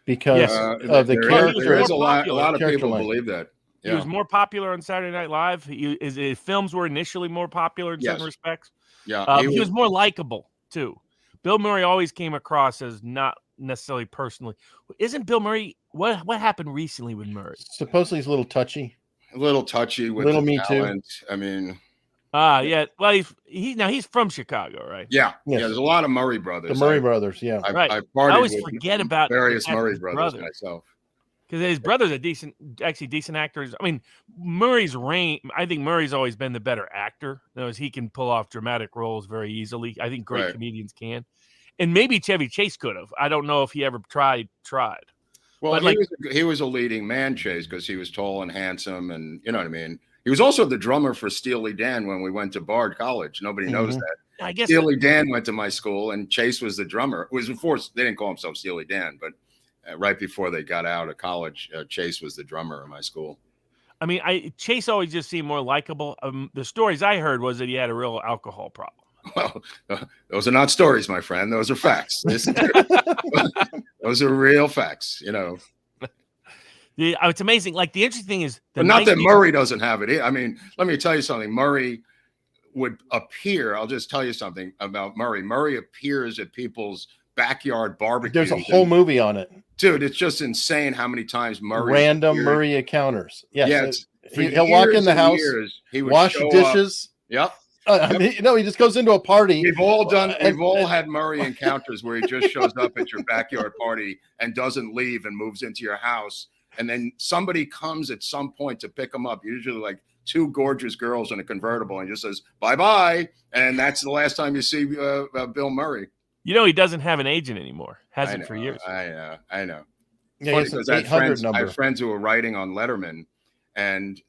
E: because
F: Yes.
E: of the character.
D: There is a
F: more
D: lot
F: popular.
D: of
E: Character
D: people
E: line.
D: believe that.
F: He was more popular on Saturday Night Live. His films were initially more popular in certain respects.
D: Yeah.
F: He was more likable too. Bill Murray always came across as not necessarily personally. Isn't Bill Murray? What happened recently with Murray?
E: Supposedly he's a little touchy.
D: a little touchy with
E: Little
D: the
E: Me Too.
D: talent. I mean,
F: Yeah. Well, he's from Chicago, right?
D: yeah.
E: Yes.
D: There's a lot of Murray brothers.
E: The Murray brothers, yeah.
D: I
F: Right.
D: partied
F: I always
D: with
F: forget about
D: various
F: that's
D: Murray
F: his
D: brothers
F: brother.
D: myself.
F: Because his brother's actually decent actors. I mean, Murray's range. I think Murray's always been the better actor. In other words, he can pull off dramatic roles very easily. I think great comedians can, and maybe Chevy Chase could have. I don't know if he ever tried.
D: Well,
F: But
D: he was a leading man, Chase, because he was tall and handsome, and you know what I mean. He was also the drummer for Steely Dan when we went to Bard College. Nobody knows that.
F: I guess
D: Steely Dan went to my school, and Chase was the drummer. It was before they didn't call himself Steely Dan, but right before they got out of college, Chase was the drummer in my school.
F: I mean, Chase always just seemed more likable. The stories I heard was that he had a real alcohol problem.
D: Well, those are not stories, my friend. Those are facts. Those are real facts, you know.
F: It's amazing. Like, the interesting thing is,
D: but not that Murray doesn't have it. I mean, let me tell you something. Murray would appear. I'll just tell you something about Murray. Murray appears at people's backyard barbecues.
E: There's a whole movie on it.
D: Dude, it's just insane how many times Murray
E: Murray encounters. Yes.
D: He'll
E: walk in the house,
D: he would
E: wash dishes.
D: Yep.
E: I mean, he just goes into a party.
D: We've all had Murray encounters where he just shows up at your backyard party and doesn't leave and moves into your house. And then somebody comes at some point to pick him up, usually like 2 gorgeous girls in a convertible, and just says, bye-bye. And that's the last time you see Bill Murray.
F: You know, he doesn't have an agent anymore. Hasn't for years.
D: I know.
E: Yeah,
D: Funny,
E: it's an
D: because I
E: number.
D: have friends who were writing on Letterman, and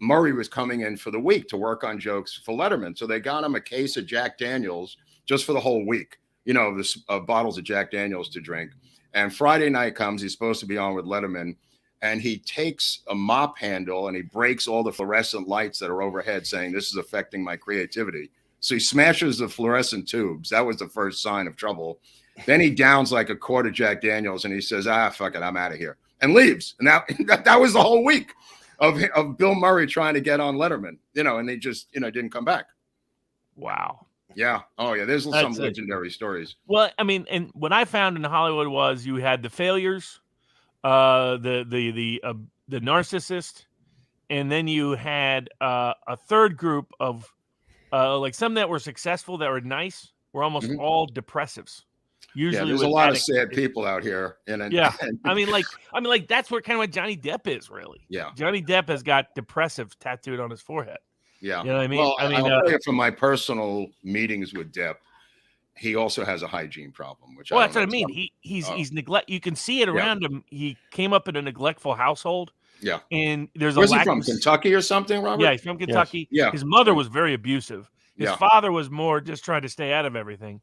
D: Murray was coming in for the week to work on jokes for Letterman. So they got him a case of Jack Daniels just for the whole week, you know, this bottles of Jack Daniels to drink. And Friday night comes, he's supposed to be on with Letterman, and he takes a mop handle and he breaks all the fluorescent lights that are overhead, saying, this is affecting my creativity. So he smashes the fluorescent tubes. That was the first sign of trouble. Then he downs like a quart of Jack Daniels and he says, fuck it, I'm out of here, and leaves. And that was the whole week of Bill Murray trying to get on Letterman, you know, and they just, you know, didn't come back.
F: Wow.
D: Yeah. Oh, yeah. There's some legendary stories.
F: Well, I mean, and what I found in Hollywood was you had the failures, the narcissist, and then you had a third group of like some that were successful, that were nice, were almost all depressives. Usually,
D: there's a lot of sad people out here.
F: I mean, like that's what kind of what Johnny Depp is, really.
D: Yeah.
F: Johnny Depp has got depressive tattooed on his forehead.
D: Yeah.
F: You know what I mean?
D: Well,
F: I mean,
D: I'll tell you from my personal meetings with Depp, he also has a hygiene problem. Which
F: that's what I mean. He's neglect. You can see it around him. He came up in a neglectful household.
D: Yeah.
F: And there's
D: Was he from Kentucky or something, Robert?
F: Yeah, he's from Kentucky.
D: Yes. Yeah.
F: His mother was very abusive. His father was more just trying to stay out of everything.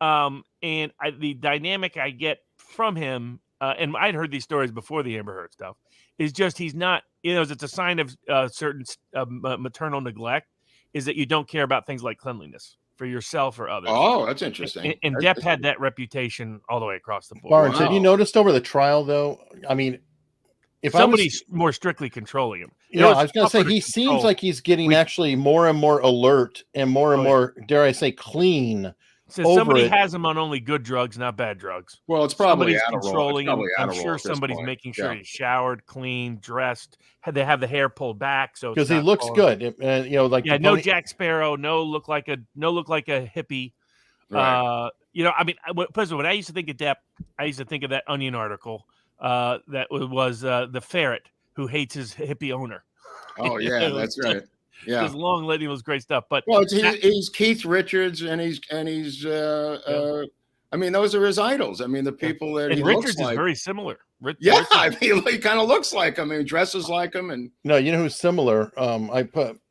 F: And the dynamic I get from him, and I'd heard these stories before the Amber Heard stuff, is just he's not, you know, it's a sign of certain maternal neglect, is that you don't care about things like cleanliness for yourself or others.
D: Oh, that's interesting.
F: And Depp had that reputation all the way across the board.
E: Barnes, have you noticed over the trial, though? I mean, if
F: somebody's more strictly controlling him.
E: Yeah, I was going to say, he seems like he's getting actually more and more alert and more, dare I say, clean.
F: So somebody has him on only good drugs, not bad drugs.
D: Well, it's probably
F: somebody's controlling him. I'm sure somebody's making sure he's showered, clean, dressed. They have the hair pulled back, so
E: because he looks good. You know, like
F: no Jack Sparrow, no look like a hippie.
D: Right.
F: I mean, when I used to think of Depp, I used to think of that Onion article that was the ferret who hates his hippie owner.
D: Oh yeah, that's right. Yeah.
F: This long litany was great stuff. But
D: Well, he's Keith Richards, and he's. I mean, those are his idols. I mean, the people that he
F: Richards
D: looks like.
F: is very similar.
D: Yeah, I mean, he kind of looks like him. He dresses like him, and
E: No, you know who's similar?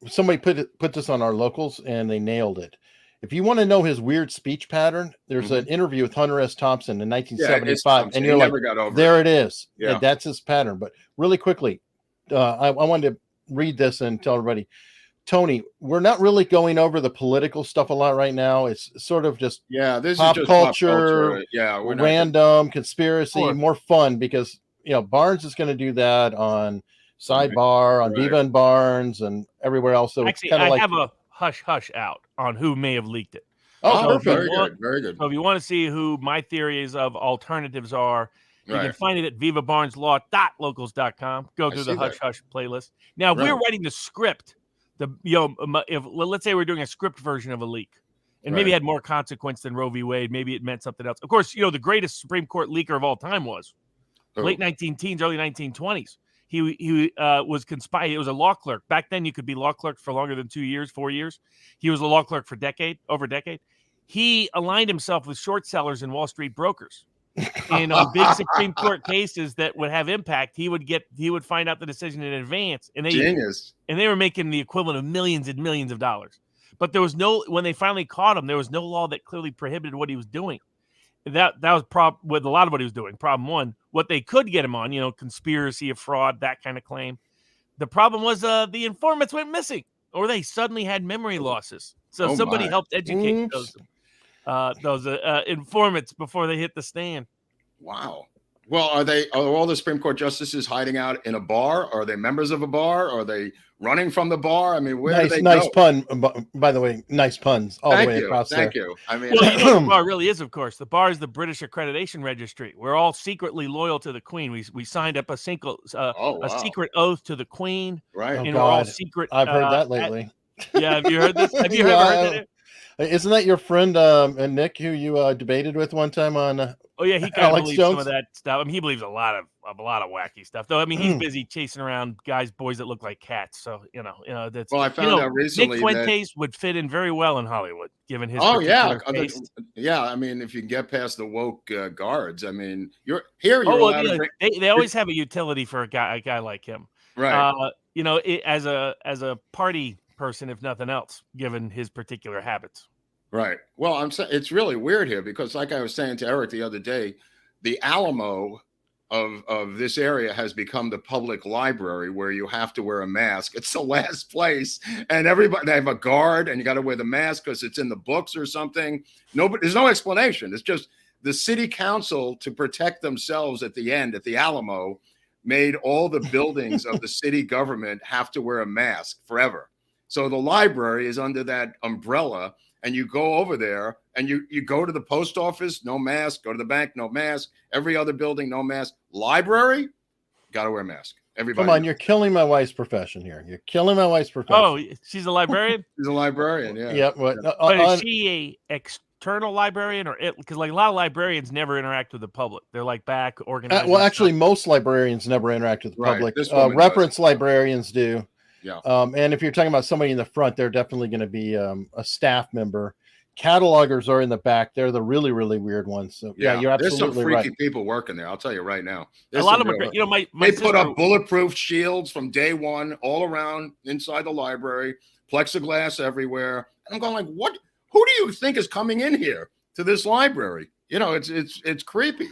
E: Somebody put this on our locals, and they nailed it. If you want to know his weird speech pattern, there's an interview with Hunter S. Thompson in 1975, and you're like, there it is. Yeah, that's his pattern. But really quickly, I wanted to read this and tell everybody, Tony, we're not really going over the political stuff a lot right now. It's sort of just
D: this
E: pop
D: is just
E: culture,
D: we're
E: random conspiracy, more fun because Barnes is going to do that on Sidebar, on Viva and Barnes, and everywhere else. So
F: actually,
E: it's
F: I have a hush out on who may have leaked it.
D: Oh, very good.
F: So if you want to see who my theories of alternatives are, you can find it at vivabarneslaw.locals.com. Go through the hush hush playlist. Now, if we're writing the script, if let's say we're doing a script version of a leak, and maybe it had more consequence than Roe v. Wade, maybe it meant something else. Of course, the greatest Supreme Court leaker of all time was late 19-teens, early 1920s. He was conspired. It was a law clerk. Back then, you could be law clerk for longer than 2 years, 4 years. He was a law clerk for over a decade. He aligned himself with short sellers and Wall Street brokers. And on big Supreme Court cases that would have impact, he would find out the decision in advance. And
D: Genius.
F: And they were making the equivalent of millions and millions of dollars. But there was when they finally caught him, there was no law that clearly prohibited what he was doing. That was with a lot of what he was doing. Problem one, what they could get him on, conspiracy of fraud, that kind of claim. The problem was the informants went missing, or they suddenly had memory losses. So somebody helped educate those informants before they hit the stand.
D: Wow. Well, are all the Supreme Court justices hiding out in a bar? Are they members of a bar? Are they running from the bar? I mean, where do they
E: nice
D: go?
E: Pun, by the way, nice puns all the way across there.
D: Thank you. I mean,
F: the bar really is, of course. The bar is the British Accreditation Registry. We're all secretly loyal to the Queen. We signed up a secret oath to the Queen.
D: Right.
E: Oh,
F: and
E: God.
F: We're all secret.
E: I've heard that lately.
F: Have you heard this? Have you ever heard that?
E: Isn't that your friend Nick, who you debated with one time on?
F: Oh yeah, he kind of believes some of that stuff. I mean, he believes a lot of wacky stuff. Though I mean, he's busy chasing around boys that look like cats. So that's.
D: Well, I found out recently
F: Nick Fuentes would fit in very well in Hollywood, given his. Taste.
D: Yeah. I mean, if you can get past the woke guards, I mean, you're allowed to bring...
F: they always have a utility for a guy like him,
D: right?
F: As a party person, if nothing else, given his particular habits.
D: Right. Well, I'm saying it's really weird here because, like I was saying to Eric the other day, the Alamo of this area has become the public library where you have to wear a mask. It's the last place, and they have a guard, and you got to wear the mask because it's in the books or something. There's no explanation. It's just the city council, to protect themselves at the end at the Alamo, made all the buildings of the city government have to wear a mask forever. So the library is under that umbrella. And you go over there and you go to the post office, no mask. Go to the bank, no mask. Every other building, no mask. Library, got to wear a mask. Everybody.
E: Come on, you're killing my wife's profession here. You're killing my wife's profession.
F: Oh, she's a librarian?
D: She's a librarian, yeah.
E: Yeah.
F: But is she a external librarian, or because like a lot of librarians never interact with the public? They're like back organized.
E: Well, actually, most librarians never interact with the public. Reference librarians do.
D: Yeah.
E: And if you're talking about somebody in the front, they're definitely going to be a staff member. Catalogers are in the back. They're the really, really weird ones. So yeah, you're absolutely right.
D: There's some freaky people working there. I'll tell you right now.
F: A lot of them are,
D: they put up bulletproof shields from day one all around inside the library, plexiglass everywhere. And I'm going like, what? Who do you think is coming in here to this library? It's creepy.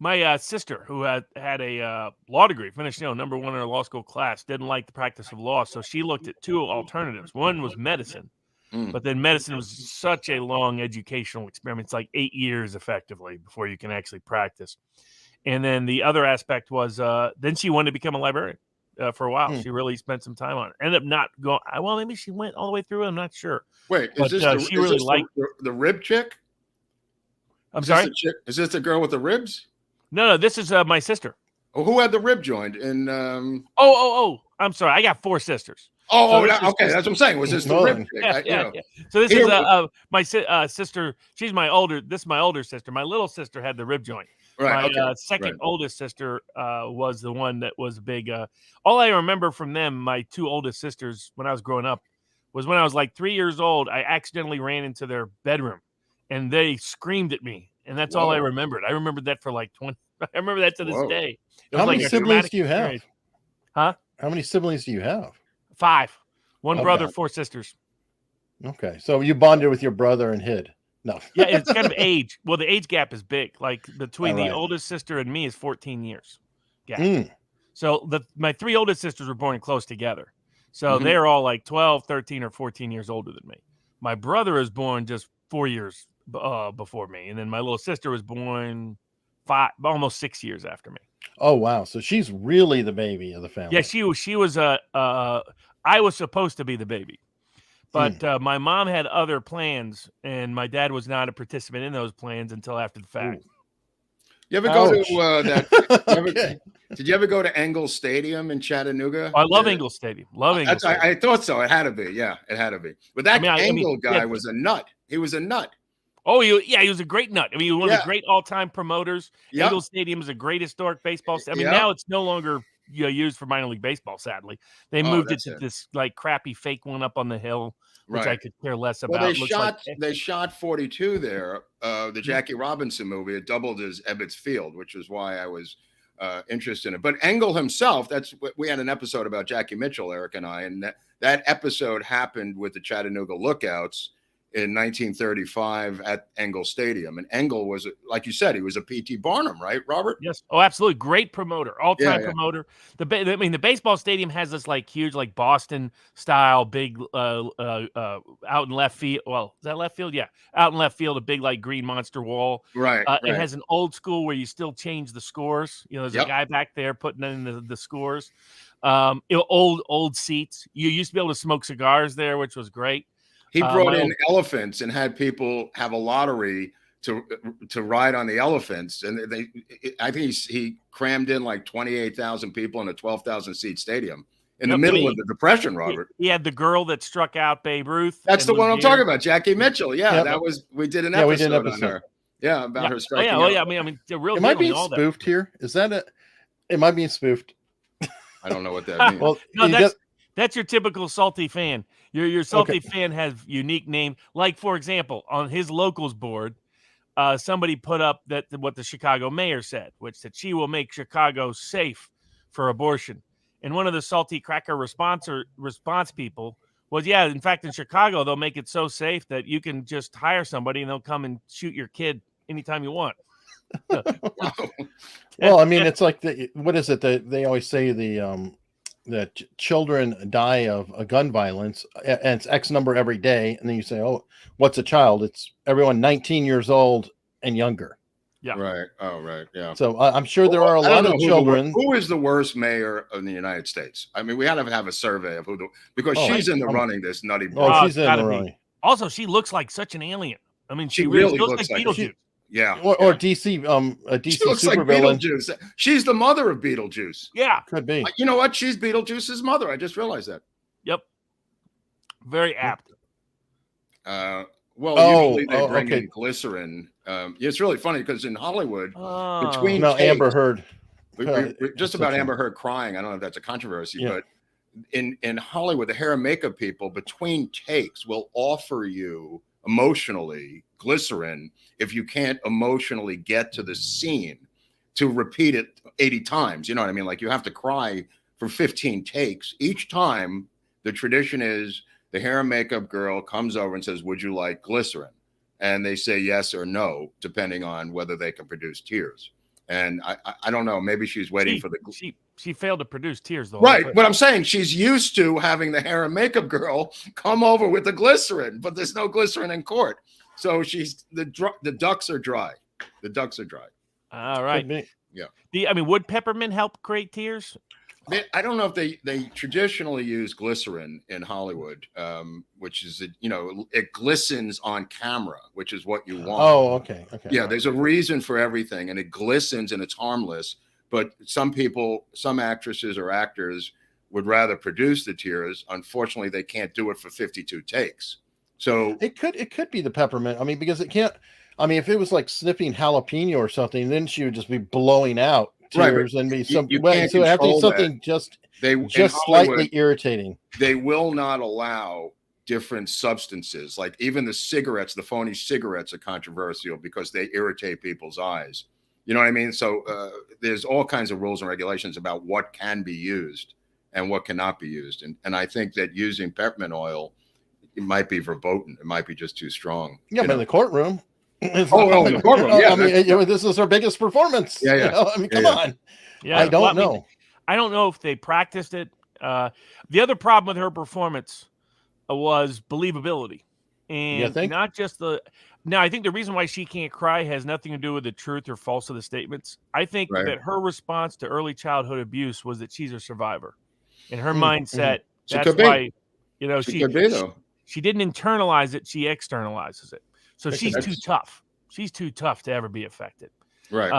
F: My sister, who had a law degree, finished number one in her law school class, didn't like the practice of law, so she looked at two alternatives. One was medicine, but then medicine was such a long educational experiment. It's like 8 years effectively before you can actually practice. And then the other aspect was then she wanted to become a librarian for a while. She really spent some time on it. Ended up not going. Well, maybe she went all the way through. I'm not sure.
D: Wait,
F: she really liked
D: the rib chick?
F: I'm sorry.
D: Is this the girl with the ribs?
F: No, this is my sister.
D: Oh, who had the rib joint? And
F: I'm sorry. I got 4 sisters.
D: Oh,
F: So
D: okay. That's what I'm saying. Was this the
E: Nolan.
D: rip chick?
F: Yeah.
D: You know,
F: So this
D: Here
F: is my sister. She's my older. This is my older sister. My little sister had the rib joint.
D: right.
F: My
D: Okay.
F: second
D: right.
F: oldest sister was the one that was big. All I remember from them, my two oldest sisters, when I was growing up, was when I was like 3 years old. I accidentally ran into their bedroom, and they screamed at me, and that's all I
D: Whoa.
F: remembered. I remembered that for like 20. I remember that to this
D: Whoa.
F: day. It
E: How
F: was
E: many
F: like a
E: siblings
F: traumatic
E: do you have?
F: experience. Huh?
E: How many siblings do you have?
F: 5. One
E: Okay.
F: brother, 4 sisters.
E: Okay, so you bonded with your brother and hid. No.
F: Yeah, it's kind of age. Well, the age gap is big. Like between
E: All
F: the
E: right.
F: oldest sister and me is 14 years gap.
E: Mm.
F: So my 3 oldest sisters were born close together. So
D: Mhm.
F: they're all like 12, 13, or 14 years older than me. My brother was born just 4 years before me. And then my little sister was born almost 6 years after me.
E: Oh wow, so she's really the baby of the family.
F: Yeah, she was I was supposed to be the baby. But my mom had other plans, and my dad was not a participant in those plans until after the fact.
D: You ever go
E: Ouch.
D: to that?
E: Okay.
D: Did you ever go to Engel Stadium in Chattanooga?
F: I love Engel Stadium. Love Engel Stadium.
D: I thought so. It had to be. Yeah, it had to be. But that Engel guy was a nut. He was a nut.
F: Oh, he was a great nut. I mean, he was one of the great all-time promoters.
D: Yep.
F: Engel Stadium is a great historic baseball. I mean,
D: Yep.
F: now it's no longer used for minor league baseball. Sadly, they moved it to this like crappy fake one up on the hill, which I could care less about.
D: Well, they shot 42 there. The Jackie Robinson movie. It doubled as Ebbets Field, which is why I was interested in it. But Engel himself, we had an episode about Jackie Mitchell, Eric and I, and that episode happened with the Chattanooga Lookouts in 1935 at Engel Stadium. And Engel was, like you said, he was a P.T. Barnum, right, Robert?
F: Yes. Oh, absolutely. Great promoter, all-time promoter. The baseball stadium has this like huge, like Boston style, big out in left field. Well, is that left field? Yeah. Out in left field, a big like green monster wall.
D: Right.
F: It has an old school where you still change the scores. There's a guy back there putting in the scores. Old seats. You used to be able to smoke cigars there, which was great.
D: He brought in elephants and had people have a lottery to ride on the elephants, and I think he crammed in like 28,000 people in a 12,000 seat stadium in the middle of the Depression. Robert,
F: he had the girl that struck out Babe Ruth.
D: That's the one I'm talking about, Jackie Mitchell. Yeah, we did an episode on her. Yeah, about her striking.
F: Oh yeah, I mean, the real.
E: Am I being spoofed here? Is that am I being spoofed?
D: I don't know what that means.
E: Well,
F: no, that's your typical salty fan. Your salty fan has unique name. Like, for example, on his locals board, somebody put up what the Chicago mayor said, which said she will make Chicago safe for abortion. And one of the salty cracker response people was, yeah, in fact, in Chicago, they'll make it so safe that you can just hire somebody and they'll come and shoot your kid anytime you want.
E: Well, I mean, it's like what is it that they always say that children die of a gun violence, and it's X number every day, and then you say, oh, what's a child? It's everyone 19 years old and younger.
F: Yeah.
D: Right. Oh, right. Yeah.
E: So I'm sure there are a lot of children.
D: Who is the worst mayor in the United States? I mean, we had to have a survey of because she's in the running. This nutty.
E: Oh, she's in the running.
F: Also, she looks like such an alien. I mean, she
D: really
F: looks like Beetlejuice.
E: Or DC, a DC
D: she looks
E: super
D: like
E: villain.
D: Beetlejuice. She's the mother of Beetlejuice.
F: Yeah,
E: could be.
D: You know what? She's Beetlejuice's mother. I just realized that.
F: Yep. Very apt.
D: Usually they bring in glycerin. It's really funny because in Hollywood, between takes,
E: Amber Heard,
D: just about Amber Heard crying. I don't know if that's a controversy, but in Hollywood, the hair and makeup people between takes will offer you emotionally glycerin if you can't emotionally get to the scene to repeat it 80 times. You know what I mean? Like you have to cry for 15 takes. Each time the tradition is the hair and makeup girl comes over and says, would you like glycerin? And they say yes or no, depending on whether they can produce tears. And I don't know, maybe she's waiting for the...
F: She failed to produce tears, though.
D: Right, but I'm saying she's used to having the hair and makeup girl come over with the glycerin, but there's no glycerin in court. So the ducks are dry. The ducks are dry.
F: All right.
D: Yeah.
F: Would peppermint help create tears?
D: I don't know if they traditionally use glycerin in Hollywood, which is, it glistens on camera, which is what you want.
E: Oh, okay.
D: Yeah, there's a reason for everything, and it glistens and it's harmless. But some actresses or actors would rather produce the tears. Unfortunately, they can't do it for 52 takes. So
E: it could be the peppermint. I mean, because it can't. I mean, if it was like sniffing jalapeno or something, then she would just be blowing out tears and be some.
D: You
E: So
D: can't
E: it have to be
D: control
E: something
D: that.
E: just slightly irritating.
D: They will not allow different substances. Like even the cigarettes, the phony cigarettes are controversial because they irritate people's eyes. You know what I mean? So there's all kinds of rules and regulations about what can be used and what cannot be used. And I think that using peppermint oil, it might be verboten. It might be just too strong.
E: Yeah, but in the courtroom.
D: In the courtroom. Yeah,
E: I mean, this is her biggest performance.
D: Yeah, yeah.
E: You know? I mean, come on.
F: Yeah,
E: I don't know.
F: mean, I don't know if they practiced it. The other problem with her performance was believability, and not just the. Now, I think the reason why she can't cry has nothing to do with the truth or false of the statements. I think that her response to early childhood abuse was that she's a survivor, and her mindset. That's why, you know, she didn't internalize it; she externalizes it. So she's too tough. She's too tough to ever be affected.
D: Right.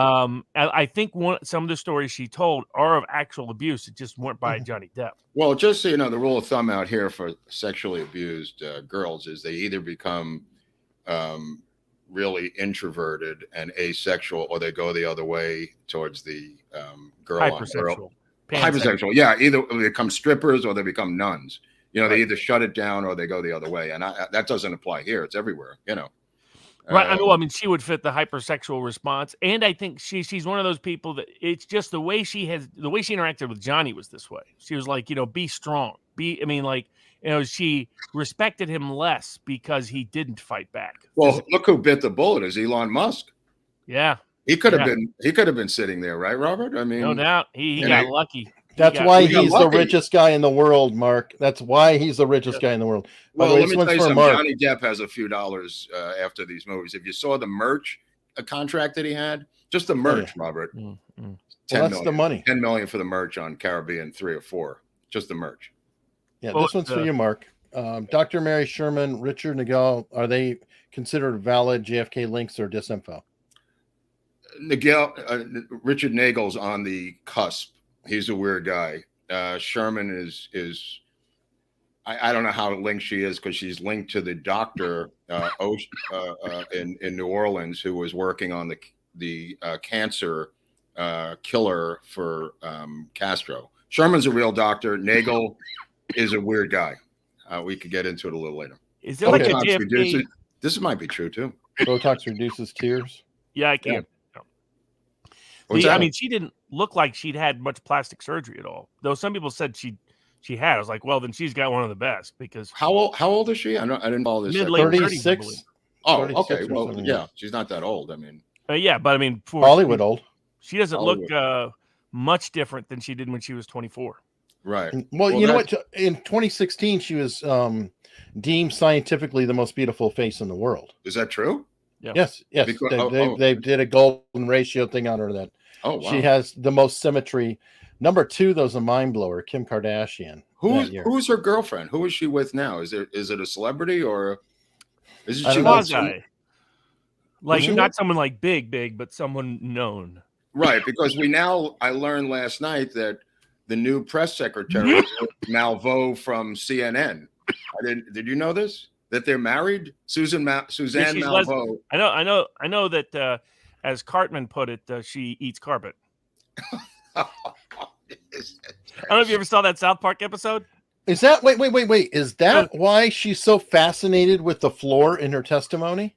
F: I think some of the stories she told are of actual abuse. It just weren't by Johnny Depp.
D: Well, just so you know, the rule of thumb out here for sexually abused girls is they either become really introverted and asexual, or they go the other way towards the girl
F: hypersexual.
D: On girl. Hypersexual. Yeah. Either they become strippers or they become nuns. You know, they either shut it down or they go the other way. And that doesn't apply here. It's everywhere, you know.
F: Right. I mean, she would fit the hypersexual response. And I think she's one of those people that it's just the way she interacted with Johnny was this way. She was like, you know, be strong. She respected him less because he didn't fight back.
D: Well, look who bit the bullet is Elon Musk.
F: Yeah.
D: He could have been sitting there, right, Robert? I mean,
F: no doubt. He got lucky.
E: That's why he's the richest guy in the world, Mark. That's why he's the richest guy in the world.
D: Well, let me tell you something. Johnny Depp has a few dollars after these movies. If you saw the merch contract that he had, just the merch, Robert.
E: That's the money.
D: $10 million for the merch on Caribbean 3 or 4. Just the merch.
E: Yeah, this one's for you, Mark. Dr. Mary Sherman, Richard Nagel, are they considered valid JFK links or disinfo?
D: Richard Nagel's on the cusp. He's a weird guy. Sherman is I don't know how linked she is because she's linked to the doctor in New Orleans who was working on the cancer killer for Castro. Sherman's a real doctor. Nagel is a weird guy. We could get into it a little later.
F: Is there like a JFK?
D: This might be true too.
E: Botox reduces tears.
F: Yeah, I can.
D: Yeah.
F: I mean, she didn't look like she'd had much plastic surgery at all. Though some people said she had. I was like, well, then she's got one of the best because
D: how old is she? I didn't follow this.
F: Mid-late
E: 36.
D: Oh, okay. Well, yeah, she's not that old. I mean,
F: yeah, but I mean, for
E: Hollywood old.
F: She doesn't look much different than she did when she was 24.
D: Right.
E: Well, you know what? In 2016, she was deemed scientifically the most beautiful face in the world.
D: Is that true?
F: Yeah.
E: Yes.
D: Because,
E: they did a golden ratio thing on her that she has the most symmetry. Number 2, though, is a mind blower, Kim Kardashian.
D: Who's her girlfriend? Who is she with now? Is it a celebrity or is
F: she guy? Like not someone like big, but someone known.
D: Right, because I learned last night that the new press secretary is Malveaux from CNN. Did you know this? That they're married? Suzanne Malveaux.
F: I know that as Cartman put it, she eats carpet. I don't know if you ever saw that South Park episode.
E: Is that wait? Is that why she's so fascinated with the floor in her testimony?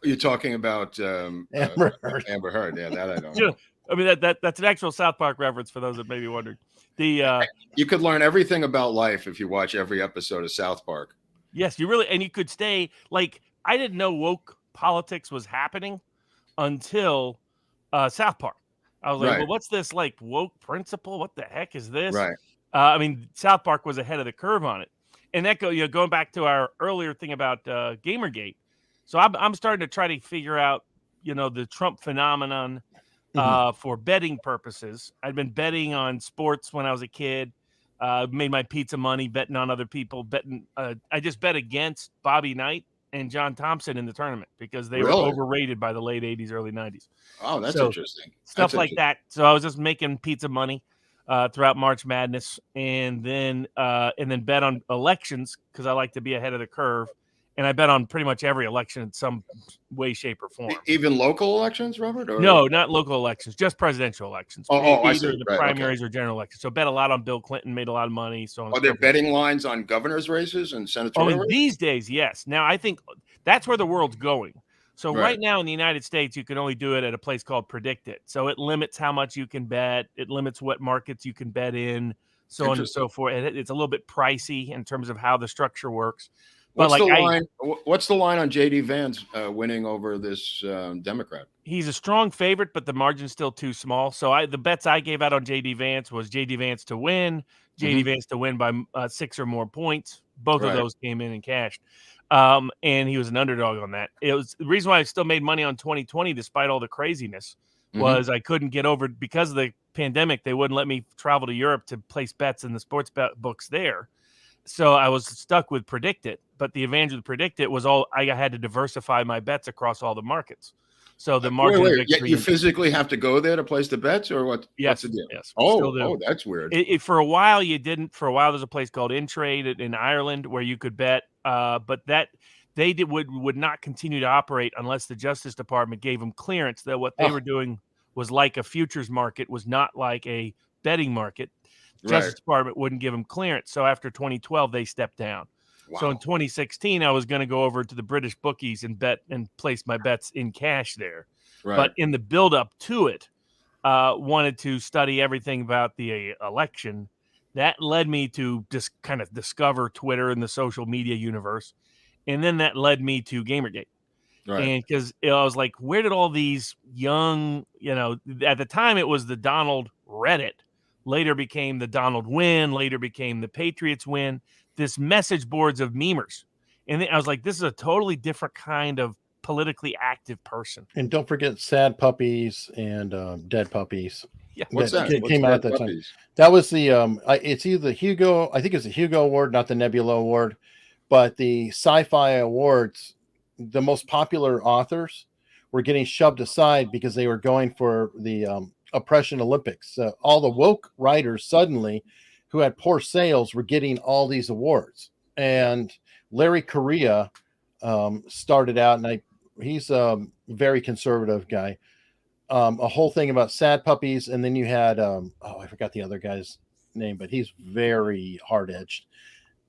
D: You're talking about
E: Amber Heard.
D: Amber Heard. Yeah, that I don't know.
F: I mean that's an actual South Park reference for those that may be wondering.
D: You could learn everything about life if you watch every episode of South Park.
F: Yes, you could stay like I didn't know woke politics was happening until South Park. I was like, well, what's this like woke principle? What the heck is this?
D: Right.
F: I mean, South Park was ahead of the curve on it, and that going back to our earlier thing about Gamergate. So I'm starting to try to figure out, the Trump phenomenon for betting purposes. I'd been betting on sports when I was a kid. Made my pizza money betting on other people. I just bet against Bobby Knight and John Thompson in the tournament because they were overrated by the late 80s, early 90s.
D: Oh, that's interesting.
F: Stuff like that. So I was just making pizza money. throughout March Madness, and then bet on elections because I like to be ahead of the curve, and I bet on pretty much every election in some way, shape, or form.
D: Even local elections, Robert? Or?
F: No, not local elections, just presidential elections.
D: I
F: Either
D: see.
F: the
D: Right,
F: primaries or general elections. So bet a lot on Bill Clinton, made a lot of money. So
D: are there betting lines on governor's races and senatorial races?
F: These days, yes. Now I think that's where the world's going. So right now in the United States, you can only do it at a place called Predict It. So it limits how much you can bet. It limits what markets you can bet in, so on and so forth. It's a little bit pricey in terms of how the structure works. But
D: what's the line on J.D. Vance winning over this Democrat?
F: He's a strong favorite, but the margin's still too small. So the bets I gave out on J.D. Vance was J.D. Vance to win, J.D. Vance to win by 6 or more points. Both of those came in and cashed. And he was an underdog on that. It was the reason why I still made money on 2020 despite all the craziness was I couldn't get over because of the pandemic. They wouldn't let me travel to Europe to place bets in the sports books there. So I was stuck with Predict It. But the advantage of Predict It was I had to diversify my bets across all the markets. So the margin of victory.
D: You physically have to go there to place the bets, or what?
F: Yes,
D: what's the deal?
F: Yes.
D: Oh, that's weird.
F: For a while you didn't. For a while there's a place called InTrade in Ireland where you could bet, but that they would not continue to operate unless the Justice Department gave them clearance that what they were doing was like a futures market, was not like a betting market. Justice Department wouldn't give them clearance. So after 2012, they stepped down. Wow. So in 2016, I was going to go over to the British bookies and bet and place my bets in cash there. Right. But in the build-up to it, wanted to study everything about the election. That led me to just kind of discover Twitter and the social media universe. And then that led me to Gamergate. Right. And because I was like, where did all these young, at the time it was the Donald Reddit, later became the Donald Win, later became the Patriots Win, this message boards of memers. And then I was like, this is a totally different kind of politically active person.
E: And don't forget sad puppies and dead puppies.
F: Yeah,
E: what's that? Came out at that time. That was the it's either the Hugo, I think it's the Hugo Award, not the Nebula Award, but the sci-fi awards. The most popular authors were getting shoved aside because they were going for the oppression Olympics. All the woke writers suddenly, who had poor sales, were getting all these awards. And Larry Correia started out, and he's a very conservative guy. A whole thing about sad puppies, and then you had I forgot the other guy's name, but he's very hard-edged.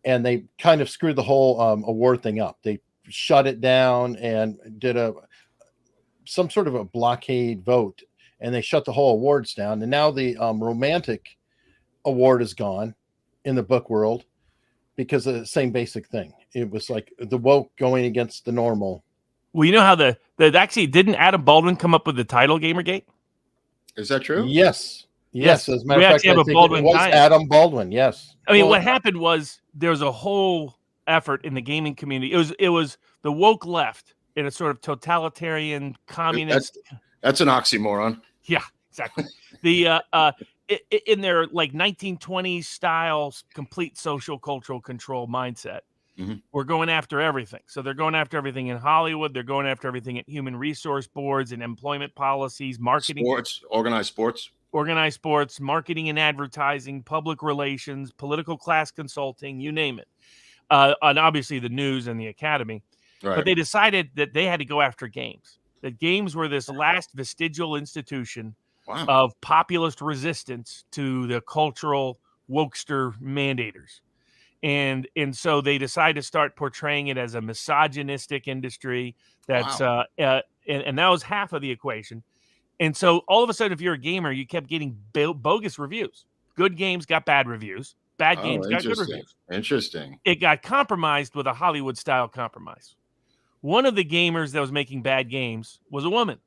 E: And they kind of screwed the whole award thing up. They shut it down and did some sort of a blockade vote, and they shut the whole awards down. And now the romantic award is gone in the book world because of the same basic thing. It was like the woke going against the normal.
F: Well, you know how the actually didn't Adam Baldwin come up with the title Gamergate?
D: Is that true?
E: Yes. As a matter of fact, I think it was Adam Baldwin. Yes.
F: I mean, what happened was there was a whole effort in the gaming community. It was the woke left in a sort of totalitarian communist.
D: That's an oxymoron.
F: Yeah, exactly. The in their like 1920s style complete social cultural control mindset. We're going after everything. So they're going after everything in Hollywood. They're going after everything at human resource boards and employment policies, marketing,
D: organized sports,
F: marketing and advertising, public relations, political class consulting, you name it. And obviously the news and the academy. Right. But they decided that they had to go after games. That games were this last vestigial institution of populist resistance to the cultural wokester mandators. And so they decided to start portraying it as a misogynistic industry. That's and that was half of the equation. And so all of a sudden, if you're a gamer, you kept getting bogus reviews. Good games got bad reviews. Bad games got good reviews.
D: Interesting.
F: It got compromised with a Hollywood-style compromise. One of the gamers that was making bad games was a woman.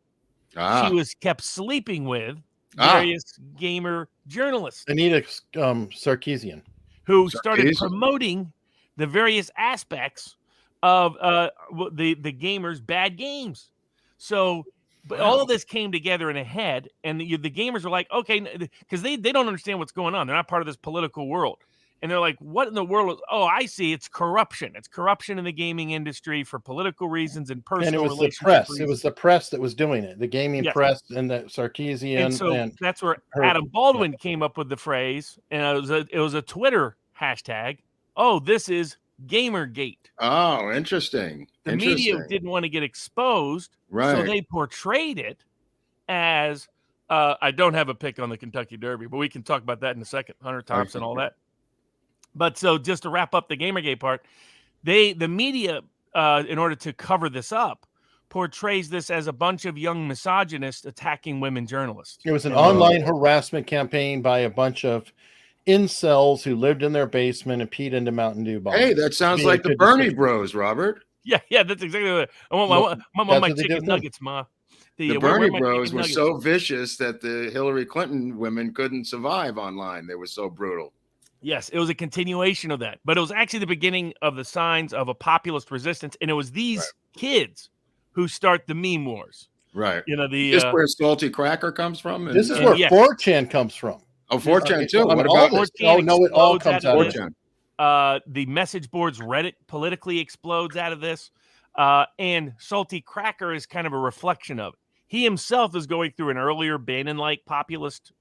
F: She was kept sleeping with various gamer journalists.
E: Anita Sarkeesian.
F: Who started promoting the various aspects of the gamers' bad games. So but all of this came together in a head, and the gamers were like, okay, because they don't understand what's going on. They're not part of this political world. And they're like, what in the world? Oh, I see. It's corruption. It's corruption in the gaming industry for political reasons and personal
E: And it was the
F: relationship
E: press.
F: reasons.
E: It was the press that was doing it. The gaming
F: Yes.
E: press and the Sarkeesian.
F: And so
E: and
F: that's where
E: her-
F: Adam Baldwin came up with the phrase, and it was a Twitter hashtag. Oh, this is Gamergate.
D: Oh, interesting.
F: The media didn't want to get exposed,
D: Right.
F: so they portrayed it as I don't have a pick on the Kentucky Derby, but we can talk about that in a second. Hunter Thompson, all that. But so just to wrap up the Gamergate part, the media, in order to cover this up, portrays this as a bunch of young misogynists attacking women journalists.
E: It was an online harassment campaign by a bunch of incels who lived in their basement and peed into Mountain Dew bottles.
D: Hey, that sounds like the Bernie Bros, Robert.
F: Yeah, that's exactly what I want. My chicken nuggets, Ma.
D: The Bernie Bros were so vicious that the Hillary Clinton women couldn't survive online. They were so brutal.
F: Yes, it was a continuation of that. But it was actually the beginning of the signs of a populist resistance. And it was these kids who start the meme wars.
D: Right.
F: You know,
D: This is where Salty Cracker comes from?
E: This is where 4chan comes from.
D: Oh, 4chan too.
E: What
D: about
F: 4chan?
E: Oh, no, it all comes out of
D: 4chan.
F: The message boards, Reddit politically explodes out of this. And Salty Cracker is kind of a reflection of it. He himself is going through an earlier Bannon-like populist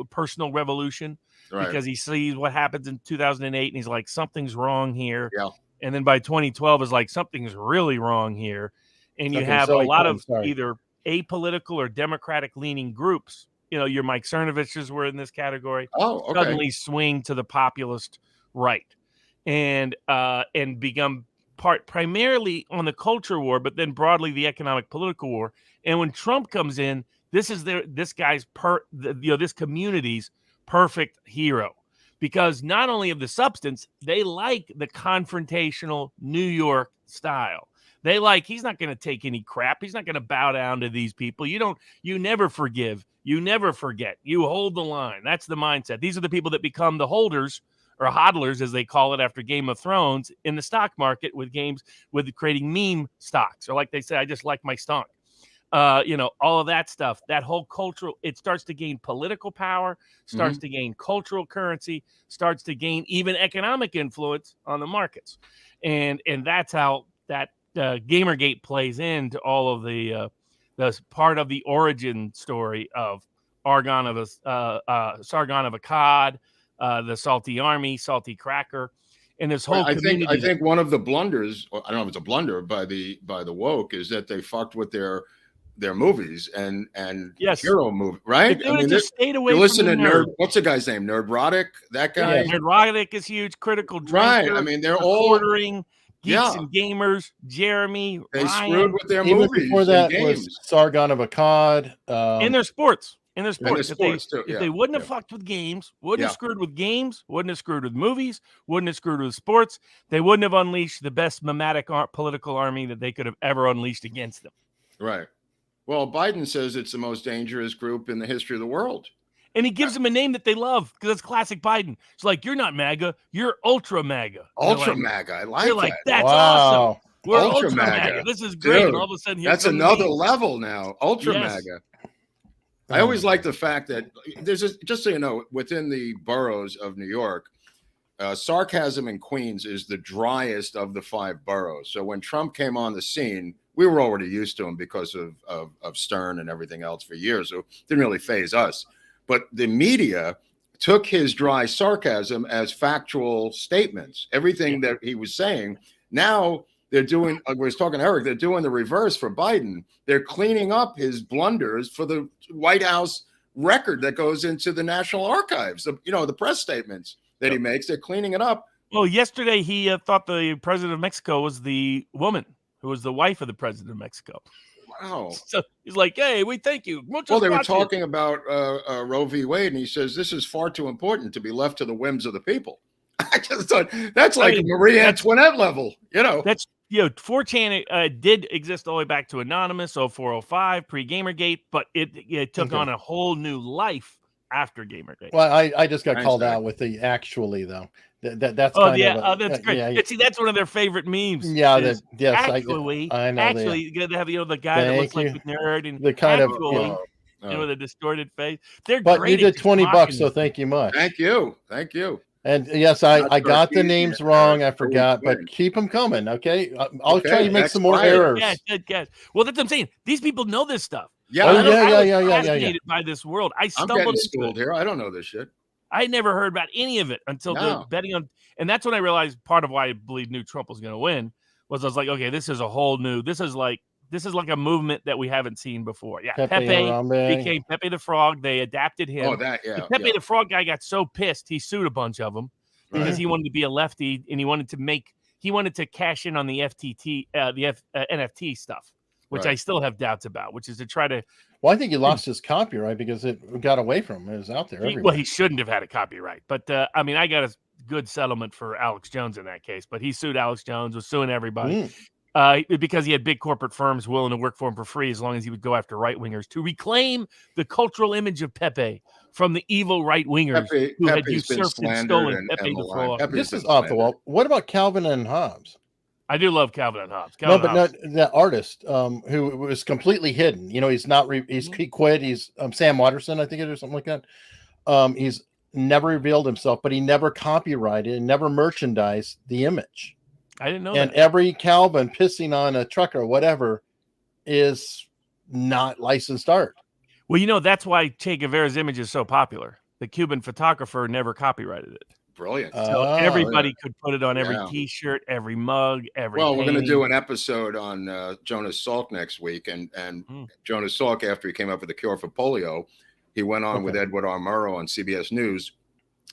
F: personal revolution because he sees what happens in 2008 and he's like, something's wrong here.
D: Yeah.
F: And then by 2012 is like, something's really wrong here. And you have a lot of either apolitical or Democratic-leaning groups. You know, your Mike Cernoviches were in this category.
D: Oh, okay.
F: Suddenly swing to the populist right and become primarily on the culture war, but then broadly the economic political war. And when Trump comes in, this is this community's perfect hero, because not only of the substance, they like the confrontational New York style. They like, he's not going to take any crap. He's not going to bow down to these people. You never forgive. You never forget. You hold the line. That's the mindset. These are the people that become the holders or hodlers, as they call it after Game of Thrones, in the stock market with creating meme stocks. Or like they say, I just like my stock. All of that stuff, that whole cultural, it starts to gain political power, starts to gain cultural currency, starts to gain even economic influence on the markets. And that's how that Gamergate plays into all of the part of the origin story of Sargon of Akkad, the Salty Army, Salty Cracker, and this whole community.
D: I think one of the blunders, I don't know if it's a blunder by the woke, is that they fucked with their movies and hero movie, right?
F: I mean, just stayed away.
D: You listen to Nerd. What's the guy's name? Nerdrotic. That guy.
F: Yeah, Nerdrotic is huge. Critical Drinker.
D: Right. I mean, they're all
F: ordering. Geeks and Gamers, Jeremy,
D: they
F: Ryan.
D: screwed with their
E: Even
D: movies.
E: before that was Sargon of Akkad.
F: In their sports.
D: If
F: they wouldn't have fucked with games, wouldn't have screwed with games, wouldn't have screwed with movies, wouldn't have screwed with sports, they wouldn't have unleashed the best mimetic political army that they could have ever unleashed against them.
D: Right. Well, Biden says it's the most dangerous group in the history of the world.
F: And he gives them a name that they love because it's classic Biden. It's like, you're not MAGA, you're Ultra MAGA.
D: Ultra MAGA. I like that.
F: That's awesome. We're Ultra MAGA. This is great.
D: Dude,
F: and all of a sudden,
D: that's another level now. Ultra MAGA. I always like the fact that there's just so you know, within the boroughs of New York, sarcasm in Queens is the driest of the 5 boroughs. So when Trump came on the scene, we were already used to him because of Stern and everything else for years. So it didn't really faze us. But the media took his dry sarcasm as factual statements. Everything that he was saying. Now they're doing, I was talking to Eric, they're doing the reverse for Biden. They're cleaning up his blunders for the White House record that goes into the National Archives. The press statements that he makes, they're cleaning it up.
F: Well, yesterday he thought the president of Mexico was the woman who was the wife of the president of Mexico.
D: Wow.
F: So he's like, hey, we thank you.
D: Well, they were talking about Roe v. Wade, and he says this is far too important to be left to the whims of the people. I just thought that's like Marie Antoinette level,
F: That's 4chan did exist all the way back to Anonymous, 0405, pre-Gamergate, but it took on a whole new life after Gamergate.
E: Well, I just got called out with the actually though. That's
F: that's great.
E: Yeah.
F: See, that's one of their favorite memes.
E: Yeah,
F: actually,
E: I know.
F: Actually, you got to have the guy that looks like a nerd and
E: the kind
F: with a distorted face. They're
E: but
F: great.
E: You did $20, so thank you much.
D: Thank you.
E: And yes, I got the names wrong. I forgot, but keep them coming. Okay, I'll try to make some more errors.
F: Yeah, good guess. Well, that's what I'm saying. These people know this stuff.
D: Yeah,
F: I was fascinated by this world. I stumbled
D: I'm getting
F: into
D: schooled here. I don't know this shit.
F: I never heard about any of it until the betting on, and that's when I realized part of why I believed knew Trump was going to win was I was like, okay, this is a whole new. This is like a movement that we haven't seen before. Yeah, Pepe became Pepe the Frog. They adapted him.
D: Oh, that
F: the Pepe the Frog guy got so pissed he sued a bunch of them because he wanted to be a lefty and he wanted to cash in on the NFT stuff, which I still have doubts about, which is to try to.
E: Well, I think he lost his copyright because it got away from him. It was out there.
F: Well, he shouldn't have had a copyright. But, I mean, I got a good settlement for Alex Jones in that case. But he sued Alex Jones, was suing everybody because he had big corporate firms willing to work for him for free as long as he would go after right-wingers to reclaim the cultural image of Pepe from the evil right-wingers who had usurped and stolen Pepe the Frog.
E: This is off the wall. What about Calvin and Hobbes?
F: I do love Calvin and Hobbes.
E: Not that artist who was completely hidden. You know, he's not. He quit. He's Sam Watterson, I think it is, or something like that. He's never revealed himself, but he never copyrighted and never merchandised the image.
F: I didn't know.
E: And every Calvin pissing on a truck or whatever is not licensed art.
F: Well, you know that's why Che Guevara's image is so popular. The Cuban photographer never copyrighted it.
D: Brilliant.
F: So everybody could put it on every T-shirt, every mug, every.
D: Well, we're going to do an episode on Jonas Salk next week, and Jonas Salk, after he came up with the cure for polio, he went on with Edward R. Murrow on CBS News,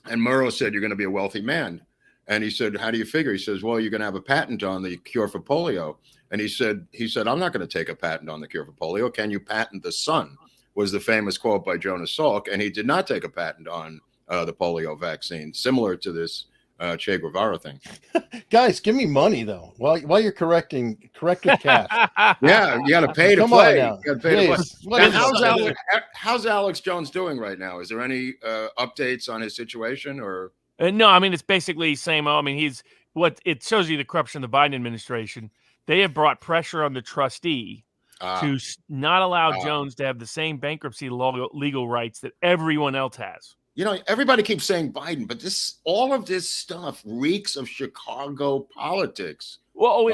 D: and Murrow said, "You're going to be a wealthy man," and he said, "How do you figure?" He says, "Well, you're going to have a patent on the cure for polio," and he said, "I'm not going to take a patent on the cure for polio. Can you patent the sun?" Was the famous quote by Jonas Salk, and he did not take a patent on the polio vaccine, similar to this Che Guevara thing.
E: Guys, give me money though. While you're correct with cash.
D: Yeah, you got to pay to play. You got to pay to play.
E: Now,
D: how's Alex Jones doing right now? Is there any updates on his situation or?
F: No, I mean it's basically same. I mean it shows you the corruption of the Biden administration. They have brought pressure on the trustee to not allow Jones to have the same bankruptcy legal rights that everyone else has.
D: You know, everybody keeps saying Biden, but all of this stuff reeks of Chicago politics.
F: Well,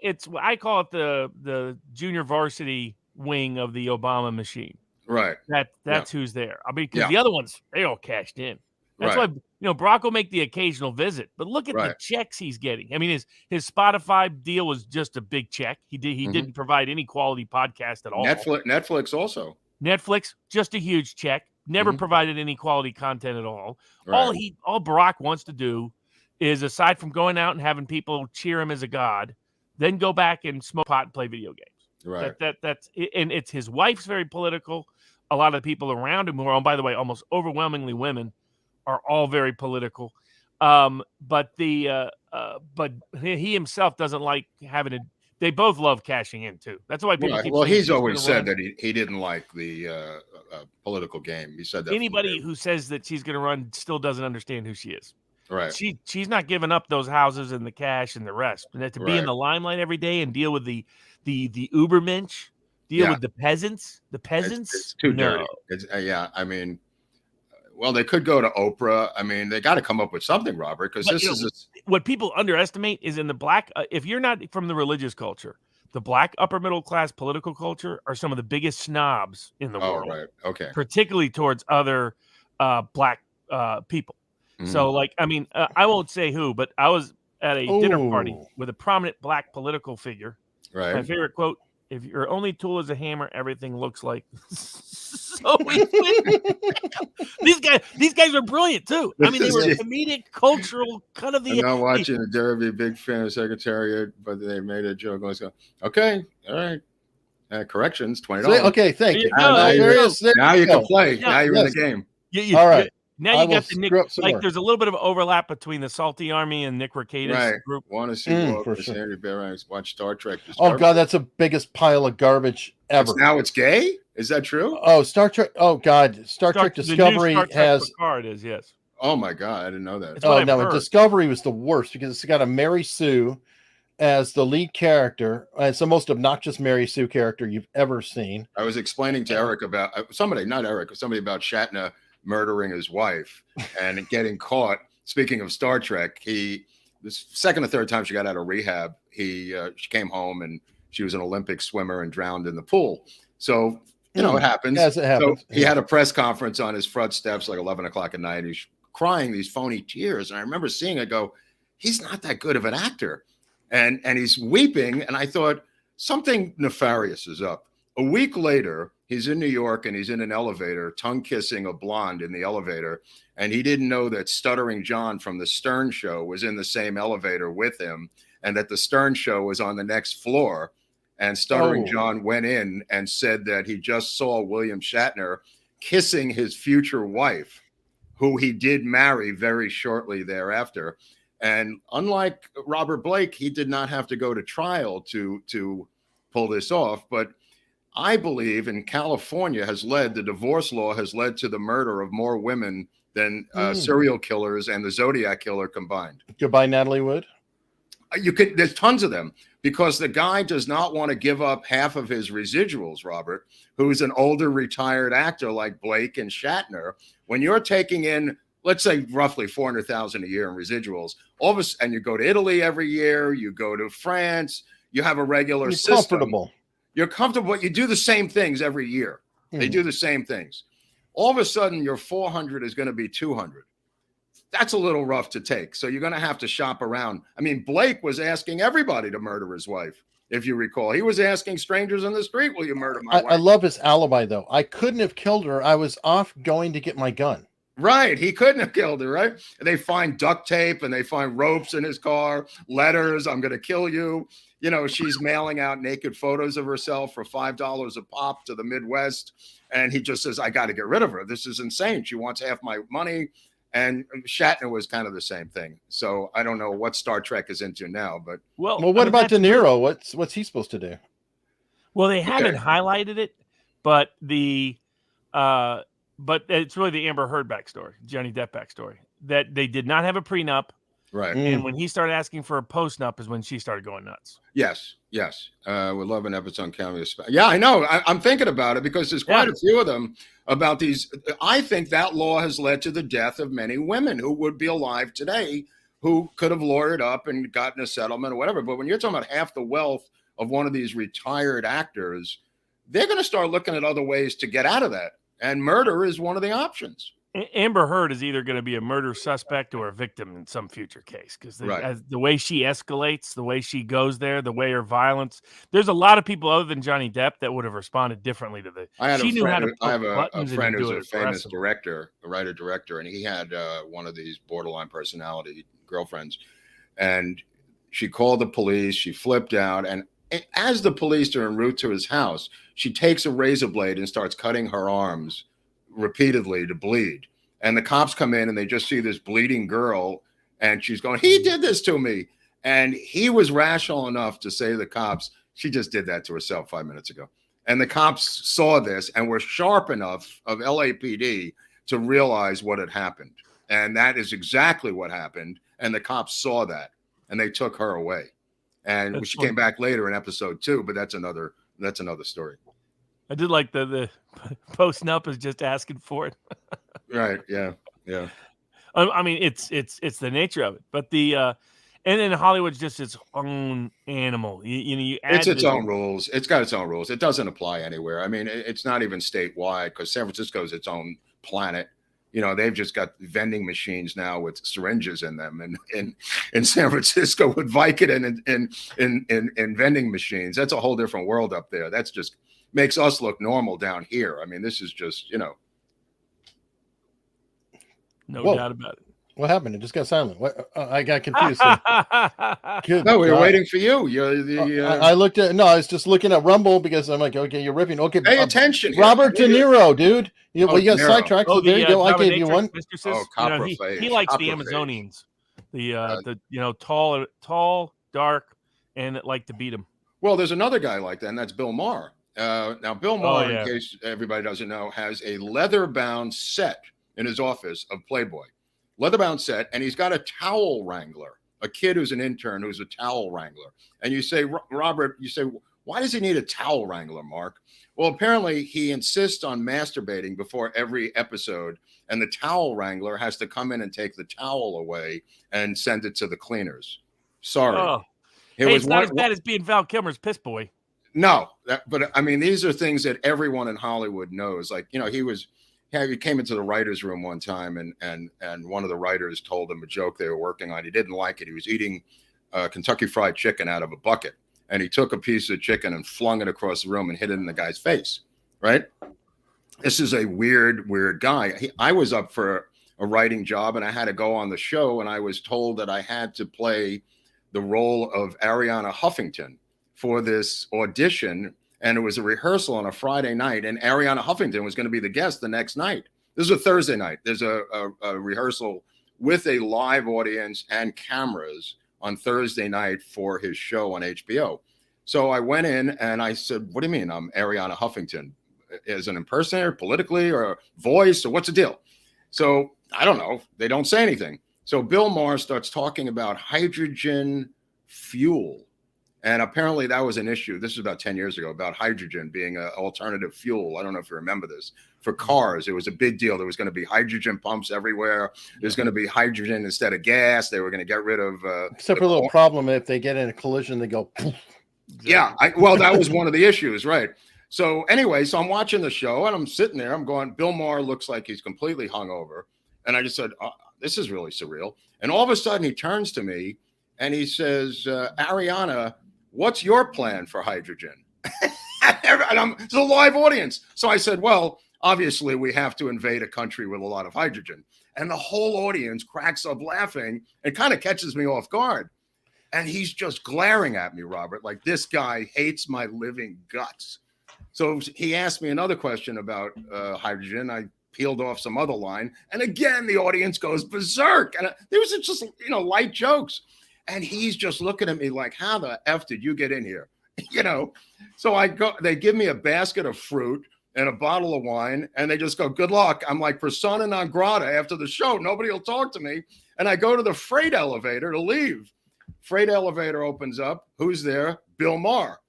F: it's I call it the junior varsity wing of the Obama machine.
D: Right.
F: That's who's there. I mean, because the other ones, they all cashed in. That's why Barack will make the occasional visit, but look at the checks he's getting. I mean, his Spotify deal was just a big check. He didn't provide any quality podcast at all.
D: Netflix also.
F: Netflix, just a huge check. Never provided any quality content at all. Right. All Barack wants to do is, aside from going out and having people cheer him as a god, then go back and smoke pot and play video games.
D: Right.
F: That's and it's his wife's very political. A lot of the people around him, who are, by the way, almost overwhelmingly women, are all very political. But he himself doesn't like having it. They both love cashing in too. That's why people keep.
D: Well, he's always said that he didn't like the political game. He said that
F: anybody who says that she's going to run still doesn't understand who she is.
D: Right.
F: She's not giving up those houses and the cash and the rest. And to be in the limelight every day and deal with the Ubermensch, with the peasants. It's
D: too dirty. It's I mean. Well, they could go to Oprah. I mean, they got to come up with something, Robert, because
F: what people underestimate is in the black. If you're not from the religious culture, the black upper middle class political culture are some of the biggest snobs in the world.
D: Right. Okay.
F: Particularly towards other black people. Mm-hmm. So, like, I mean, I won't say who, but I was at a dinner party with a prominent black political figure.
D: Right.
F: My favorite quote: "If your only tool is a hammer, everything looks like." So these guys are brilliant too. I mean, they were comedic, cultural, kind of the.
D: I'm not watching the Derby, big fan of Secretariat, but they made a joke. I was going, okay, all right, corrections, $20.
E: Okay, thank you.
D: Now you can play. Now you're in the game.
E: All right.
F: Now you got the Nick. Like, there's a little bit of overlap between the Salty Army and Nick Rekieta's group.
D: Want to see Sandy Bear watch Star Trek?
E: God, that's the biggest pile of garbage ever.
D: Now it's gay. Is that true?
E: Oh, Star Trek. Oh God, Star Trek Discovery has.
F: Picard is, yes.
D: Oh my God, I didn't know that.
E: Oh no, Discovery was the worst because it's got a Mary Sue as the lead character. It's the most obnoxious Mary Sue character you've ever seen.
D: I was explaining to Eric about somebody about Shatner murdering his wife and getting caught. speaking of Star Trek, the second or third time she got out of rehab, she came home and she was an Olympic swimmer and drowned in the pool. So, it happens.
E: Yes, it happens.
D: So he had a press conference on his front steps like 11 o'clock at night. He's crying these phony tears. And I remember seeing it go, he's not that good of an actor. And he's weeping. And I thought something nefarious is up. A week later, he's in New York and he's in an elevator, tongue kissing a blonde in the elevator. And he didn't know that Stuttering John from the Stern Show was in the same elevator with him, and that the Stern Show was on the next floor. And Stuttering John went in and said that he just saw William Shatner kissing his future wife, who he did marry very shortly thereafter. And unlike Robert Blake, he did not have to go to trial to pull this off. But I believe in California the divorce law has led to the murder of more women than serial killers and the Zodiac killer combined.
E: Goodbye, Natalie Wood.
D: There's tons of them, because the guy does not want to give up half of his residuals, Robert, who's an older retired actor like Blake and Shatner. When you're taking in, let's say, roughly $400,000 a year in residuals, and you go to Italy every year, you go to France, you have a regular system.
E: Comfortable.
D: You're comfortable, but you do the same things every year. They do the same things. All of a sudden, your 400 is going to be 200. That's a little rough to take. So you're going to have to shop around. I mean, Blake was asking everybody to murder his wife, if you recall. He was asking strangers in the street, will you murder my wife?
E: I love his alibi, though. I couldn't have killed her. I was off going to get my gun.
D: Right. He couldn't have killed her, right? And they find duct tape and they find ropes in his car, letters, I'm going to kill you. She's mailing out naked photos of herself for $5 a pop to the Midwest. And he just says, I got to get rid of her. This is insane. She wants half my money. And Shatner was kind of the same thing. So I don't know what Star Trek is into now, but
E: well, what about De Niro? What's he supposed to do?
F: Well, they haven't highlighted it, but but it's really the Amber Heard backstory, Johnny Depp backstory, that they did not have a prenup.
D: Right.
F: And when he started asking for a postnup is when she started going nuts.
D: Yes. Would love an episode on Cameo. Yeah, I know. I'm thinking about it because there's quite a few of them about these. I think that law has led to the death of many women who would be alive today, who could have lawyered up and gotten a settlement or whatever. But when you're talking about half the wealth of one of these retired actors, they're going to start looking at other ways to get out of that. And murder is one of the options.
F: Amber Heard is either going to be a murder suspect or a victim in some future case, because the way she escalates, the way she goes there, the way her violence. There's a lot of people other than Johnny Depp that would have responded differently to the.
D: I have a friend who's a famous director, a writer-director, and he had one of these borderline personality girlfriends, and she called the police. She flipped out, and as the police are en route to his house, she takes a razor blade and starts cutting her arms repeatedly to bleed. And the cops come in and they just see this bleeding girl, and she's going, he did this to me. And he was rational enough to say to the cops, she just did that to herself 5 minutes ago. And the cops saw this and were sharp enough of LAPD to realize what had happened. And that is exactly what happened. And the cops saw that and they took her away. And she came back later in episode 2, but that's another story.
F: I did like the post-nup is just asking for it.
D: Right. Yeah.
F: I mean, it's the nature of it, but and then Hollywood's just its own animal. You add
D: it's its own rules. It's got its own rules. It doesn't apply anywhere. I mean, it's not even statewide because San Francisco is its own planet. They've just got vending machines now with syringes in them, and in San Francisco with Vicodin in vending machines. That's a whole different world up there. That's just makes us look normal down here. I mean, this is just,
F: no doubt about it.
E: What happened? It just got silent. What? I got confused.
D: No, we were waiting for you.
E: I looked at. No, I was just looking at Rumble because I'm like, okay, you're ripping. Okay,
D: pay attention.
E: Robert De Niro, dude. You got sidetracked. So there you go. I gave you one.
F: He likes the Amazonians. The tall, dark, and like to beat him.
D: Well, there's another guy like that, and that's Bill Maher. Now, Bill Maher, in case everybody doesn't know, has a leather-bound set in his office of Playboy. Leather-bound set, and he's got a towel wrangler, a kid who's an intern who's a towel wrangler. And you say, Robert, Why does he need a towel wrangler, Mark? Well, apparently he insists on masturbating before every episode, and the towel wrangler has to come in and take the towel away and send it to the cleaners. Sorry.
F: Oh.
D: It
F: Hey,
D: was
F: it's not as bad as being Val Kilmer's piss boy.
D: No, but I mean, these are things that everyone in Hollywood knows. Like, you know, he came into the writer's room one time, and one of the writers told him a joke they were working on. He didn't like it. He was eating Kentucky Fried Chicken out of a bucket, and he took a piece of chicken and flung it across the room and hit it in the guy's face. Right? This is a weird guy. I was up for a writing job, and I had to go on the show, and I was told that I had to play the role of Ariana Huffington for this audition, and it was a rehearsal on a Friday night, and Ariana Huffington was going to be the guest the next night. This is a Thursday night. There's a rehearsal with a live audience and cameras on Thursday night for his show on HBO. So I went in and I said, what do you mean I'm Ariana Huffington? As an impersonator, politically, or voice, or what's the deal? So I don't know. They don't say anything. So Bill Maher starts talking about hydrogen fuel. And apparently that was an issue. This was about 10 years ago, about hydrogen being an alternative fuel. I don't know if you remember this. For cars, it was a big deal. There was going to be hydrogen pumps everywhere. There's going to be hydrogen instead of gas. They were going to get rid of...
E: Except for a little problem, if they get in a collision, they go... Poof.
D: Yeah, well, that was one of the issues, right? So anyway, so I'm watching the show, and I'm sitting there. I'm going, Bill Maher looks like he's completely hungover. And I just said, this is really surreal. And all of a sudden, he turns to me, and he says, Ariana, what's your plan for hydrogen? And it's a live audience. So I said, well, obviously, we have to invade a country with a lot of hydrogen. And the whole audience cracks up laughing and kind of catches me off guard. And he's just glaring at me, Robert, like this guy hates my living guts. So he asked me another question about hydrogen. I peeled off some other line. And again, the audience goes berserk. And there was just, light jokes. And he's just looking at me like, how the F did you get in here? So I go, they give me a basket of fruit and a bottle of wine, and they just go, good luck. I'm like persona non grata after the show. Nobody will talk to me. And I go to the freight elevator to leave. Freight elevator opens up. Who's there? Bill Maher.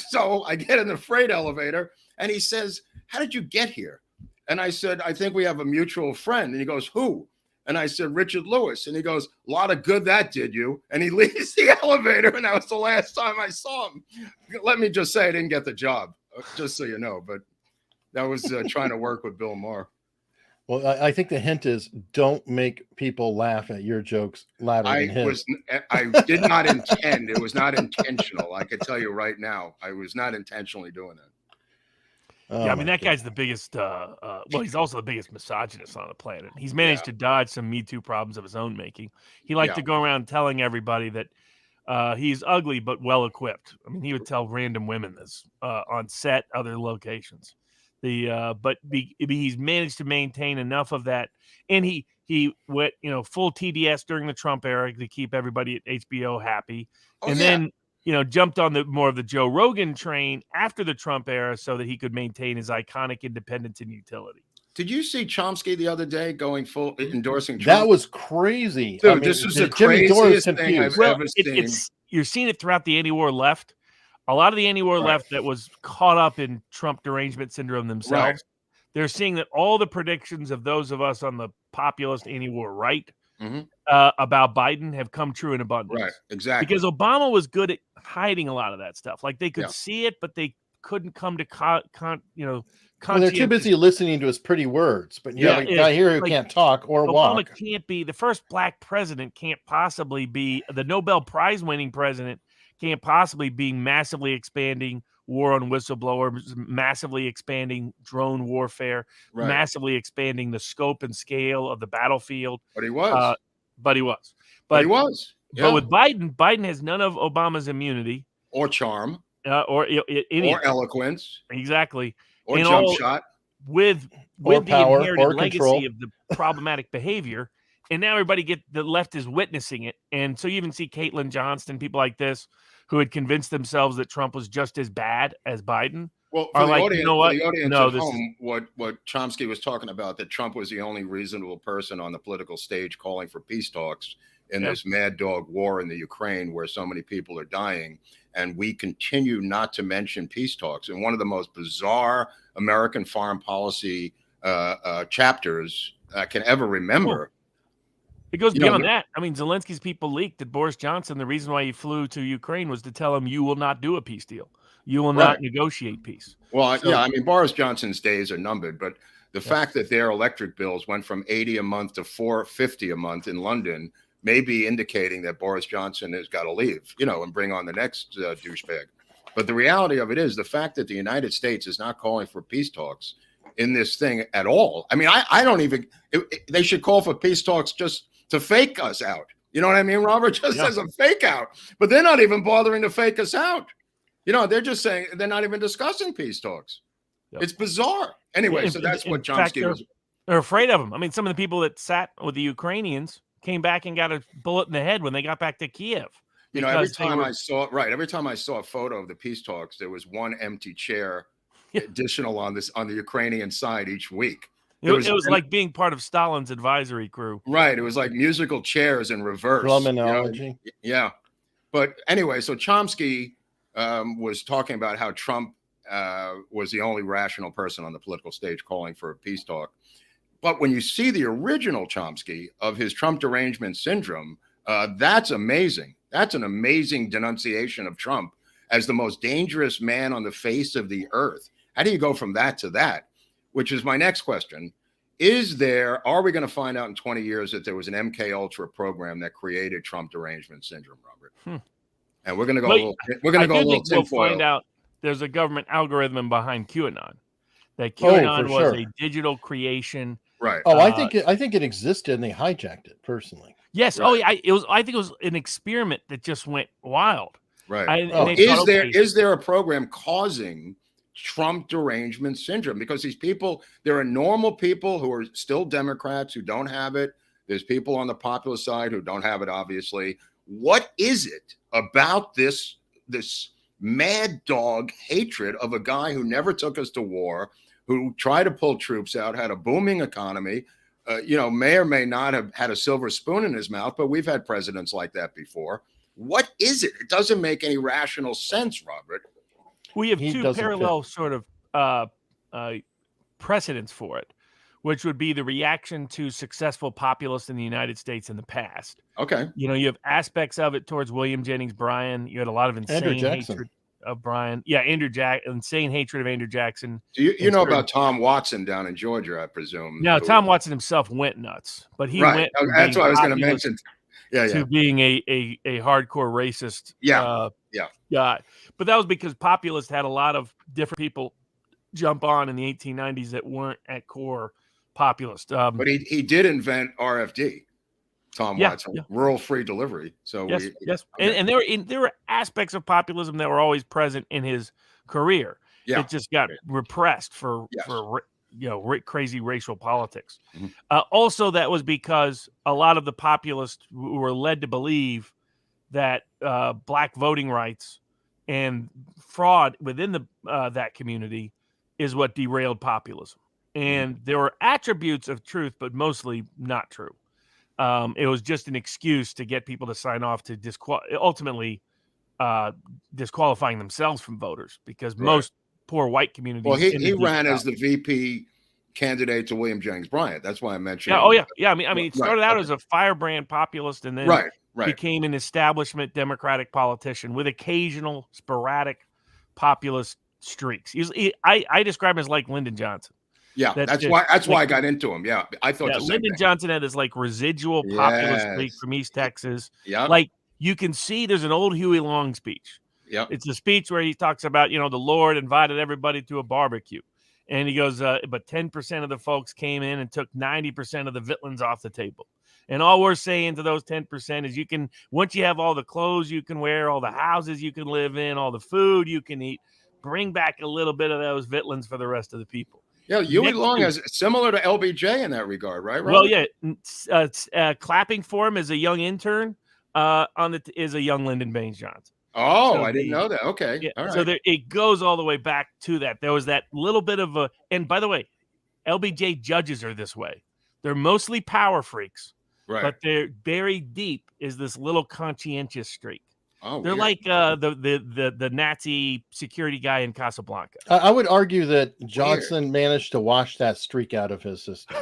D: So I get in the freight elevator, and he says, how did you get here? And I said, I think we have a mutual friend. And he goes, who? And I said, Richard Lewis. And he goes, a lot of good that did you. And he leaves the elevator, and that was the last time I saw him. Let me just say I didn't get the job, just so you know. But that was trying to work with Bill Maher.
E: Well, I think the hint is don't make people laugh at your jokes louder than his.
D: I did not intend. It was not intentional. I could tell you right now, I was not intentionally doing that.
F: Yeah, I mean, that guy's the biggest, well, he's also the biggest misogynist on the planet. He's managed to dodge some Me Too problems of his own making. He liked to go around telling everybody that he's ugly but well-equipped. I mean, he would tell random women this on set, other locations. But he's managed to maintain enough of that. And he went, full TDS during the Trump era to keep everybody at HBO happy. Then jumped on more of the Joe Rogan train after the Trump era so that he could maintain his iconic independence and utility.
D: Did you see Chomsky the other day going full endorsing Trump?
E: That was crazy.
D: Dude, this is the craziest thing I've ever seen.
F: You're seeing it throughout the anti-war left. A lot of the anti-war left that was caught up in Trump derangement syndrome themselves. They're seeing that all the predictions of those of us on the populist anti-war right about Biden have come true in abundance.
D: Right, exactly.
F: Because Obama was good at hiding a lot of that stuff. Like they could see it, but they couldn't come to
E: well, they're too busy listening to his pretty words. But a guy here who can't talk or
F: Obama
E: walk.
F: Can't be the first black president. Can't possibly be the Nobel Prize winning president. Can't possibly be massively expanding war on whistleblowers, massively expanding drone warfare, massively expanding the scope and scale of the battlefield.
D: But he was.
F: But he was.
D: But
F: with Biden has none of Obama's immunity
D: or charm
F: or
D: eloquence.
F: Exactly.
D: Or jump shot.
F: With
E: or
F: the
E: power,
F: inherited
E: or
F: legacy
E: control.
F: of the problematic behavior. And now the left is witnessing it. And so you even see Caitlin Johnston, people like this, who had convinced themselves that Trump was just as bad as Biden.
D: Well, for the audience at home, what Chomsky was talking about, that Trump was the only reasonable person on the political stage calling for peace talks, in this mad dog war in the Ukraine where so many people are dying. And we continue not to mention peace talks. And one of the most bizarre American foreign policy chapters I can ever remember.
F: It goes beyond that. I mean, Zelensky's people leaked that Boris Johnson, the reason why he flew to Ukraine was to tell him, you will not do a peace deal. You will not negotiate peace.
D: Well, yeah, I mean, Boris Johnson's days are numbered, but the fact that their electric bills went from $80 a month to $450 a month in London may be indicating that Boris Johnson has got to leave, and bring on the next douchebag. But the reality of it is the fact that the United States is not calling for peace talks in this thing at all. I mean, I don't even, they should call for peace talks just to fake us out. You know what I mean, Robert? Just as a fake out. But they're not even bothering to fake us out. They're just saying they're not even discussing peace talks. Yep. It's bizarre. Anyway, so that's what Chomsky was.
F: They're afraid of him. I mean, some of the people that sat with the Ukrainians came back and got a bullet in the head when they got back to Kiev.
D: Every time I saw a photo of the peace talks, there was one empty chair additional on the Ukrainian side each week.
F: It was like being part of Stalin's advisory crew.
D: Right. It was like musical chairs in reverse.
E: Drum analogy.
D: Yeah. But anyway, so Chomsky was talking about how Trump was the only rational person on the political stage calling for a peace talk. But when you see the original Chomsky of his Trump derangement syndrome, that's amazing. That's an amazing denunciation of Trump as the most dangerous man on the face of the earth. How do you go from that to that? Which is my next question. Are we going to find out in 20 years that there was an MK Ultra program that created Trump derangement syndrome, Robert? And we're going to go a little tinfoil.
F: We'll find out there's a government algorithm behind QAnon. That QAnon was a digital creation.
D: Right.
E: Oh, I think it existed and they hijacked it personally.
F: Yes.
D: Right.
F: I think it was an experiment that just went wild.
D: Right. Is there a program causing Trump derangement syndrome? Because these people, there are normal people who are still Democrats who don't have it. There's people on the populist side who don't have it, obviously. What is it about this mad dog hatred of a guy who never took us to war, who tried to pull troops out, had a booming economy, may or may not have had a silver spoon in his mouth, but we've had presidents like that before. What is it? It doesn't make any rational sense, Robert.
F: We have two parallel sort of precedents for it, which would be the reaction to successful populists in the United States in the past.
D: Okay.
F: You have aspects of it towards William Jennings Bryan. You had a lot of insane hatred of Bryan. Yeah, insane hatred of Andrew Jackson.
D: Do you know about Tom Watson down in Georgia, I presume?
F: No, Tom Watson himself went nuts, but he went.
D: That's what I was going to mention.
F: To being a hardcore racist. Guy. But that was because populists had a lot of different people jump on in the 1890s that weren't at core populist.
D: But he did invent RFD. Tom Watson, rural free delivery. So
F: yes. And there were aspects of populism that were always present in his career. Yeah. It just got repressed for crazy racial politics. Mm-hmm. Also, that was because a lot of the populists were led to believe that black voting rights and fraud within that community is what derailed populism. And there were attributes of truth, but mostly not true. It was just an excuse to get people to sign off to ultimately disqualifying themselves from voters, because most poor white communities.
D: Well, he ran as the VP candidate to William Jennings Bryan. That's why I mentioned.
F: Yeah. I mean, he started out as a firebrand populist, and then became an establishment Democratic politician with occasional sporadic populist streaks. I describe him as like Lyndon Johnson.
D: Yeah, that's why I got into him. Yeah, I thought
F: Lyndon Johnson had this like residual populist streak from East Texas. Yeah, like you can see there's an old Huey Long speech. Yeah, it's a speech where he talks about the Lord invited everybody to a barbecue, and he goes, but 10% of the folks came in and took 90% of the vittles off the table. And all we're saying to those 10% is once you have all the clothes you can wear, all the houses you can live in, all the food you can eat, bring back a little bit of those vittles for the rest of the people.
D: Yeah, Huey Long is similar to LBJ in that regard, right?
F: Well, yeah. Clapping for him as a young intern is a young Lyndon Baines Johnson.
D: Oh, so I didn't know that. Okay.
F: Yeah, all right. So it goes all the way back to that. There was that little bit of and by the way, LBJ judges are this way. They're mostly power freaks,
D: Right.
F: but they're buried deep is this little conscientious streak.
D: Oh,
F: They're
D: weird.
F: like the Nazi security guy in Casablanca.
E: I would argue that Johnson managed to wash that streak out of his system.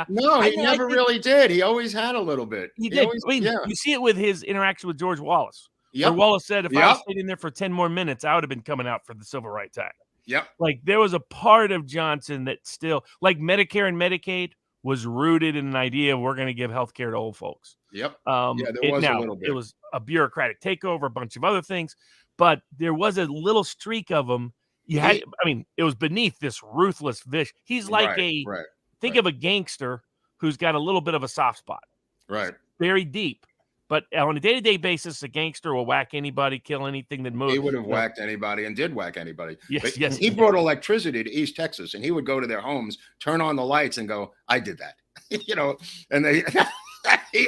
D: No,
F: I
D: he
F: know, I
D: never
F: think-
D: really did. He always had a little bit.
F: He did.
D: Always,
F: I mean,
D: yeah.
F: you see it with his interaction with George Wallace.
D: Yep.
F: Where Wallace said, if I
D: Yep.
F: was stayed in there for 10 more minutes, I would have been coming out for the Civil Rights Act.
D: Yep.
F: Like, there was a part of Johnson that still, like Medicare and Medicaid, was rooted in an idea of we're going to give health care to old folks.
D: Yep.
F: Yeah,
D: there was a little bit.
F: It was a bureaucratic takeover, a bunch of other things, but there was a little streak of him. You had, I mean, it was beneath this ruthless vish. He's like think of a gangster who's got a little bit of a soft spot.
D: Right.
F: Very deep. But on a day-to-day basis, a gangster will whack anybody, kill anything that moves.
D: He would have whacked anybody and did whack anybody.
F: Yes, yes.
D: He brought electricity to East Texas, and he would go to their homes, turn on the lights, and go, "I did that," And they,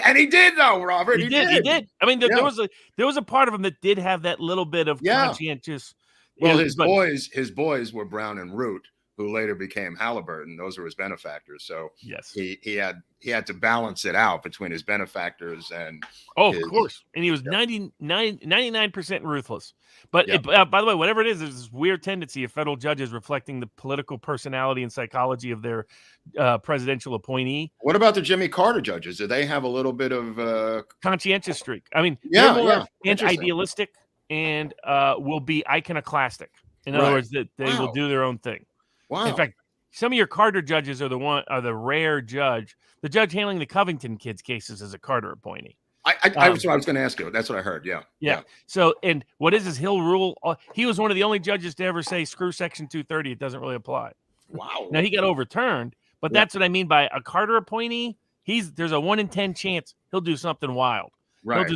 D: and he did though, Robert.
F: He did. I mean, there was a part of him that did have that little bit of conscientious.
D: Well, his boys were Brown and Root, who later became Halliburton. Those were his benefactors. So
F: yes,
D: he had to balance it out between his benefactors and
F: of course. And he was 99% ruthless. But by the way, whatever it is, there's this weird tendency of federal judges reflecting the political personality and psychology of their presidential appointee.
D: What about the Jimmy Carter judges? Do they have a little bit of
F: conscientious streak? I mean, they're more idealistic and will be iconoclastic. In other words, that they will do their own thing.
D: Wow.
F: In fact, some of your Carter judges are the rare judge. The judge handling the Covington kids cases is a Carter appointee.
D: That's what I was going to ask you. That's what I heard. Yeah.
F: So, and what is he'll rule. He was one of the only judges to ever say, screw Section 230. It doesn't really apply.
D: Wow.
F: Now, he got overturned, but that's what I mean by a Carter appointee. There's a 1 in 10 chance he'll do something wild.
D: Right.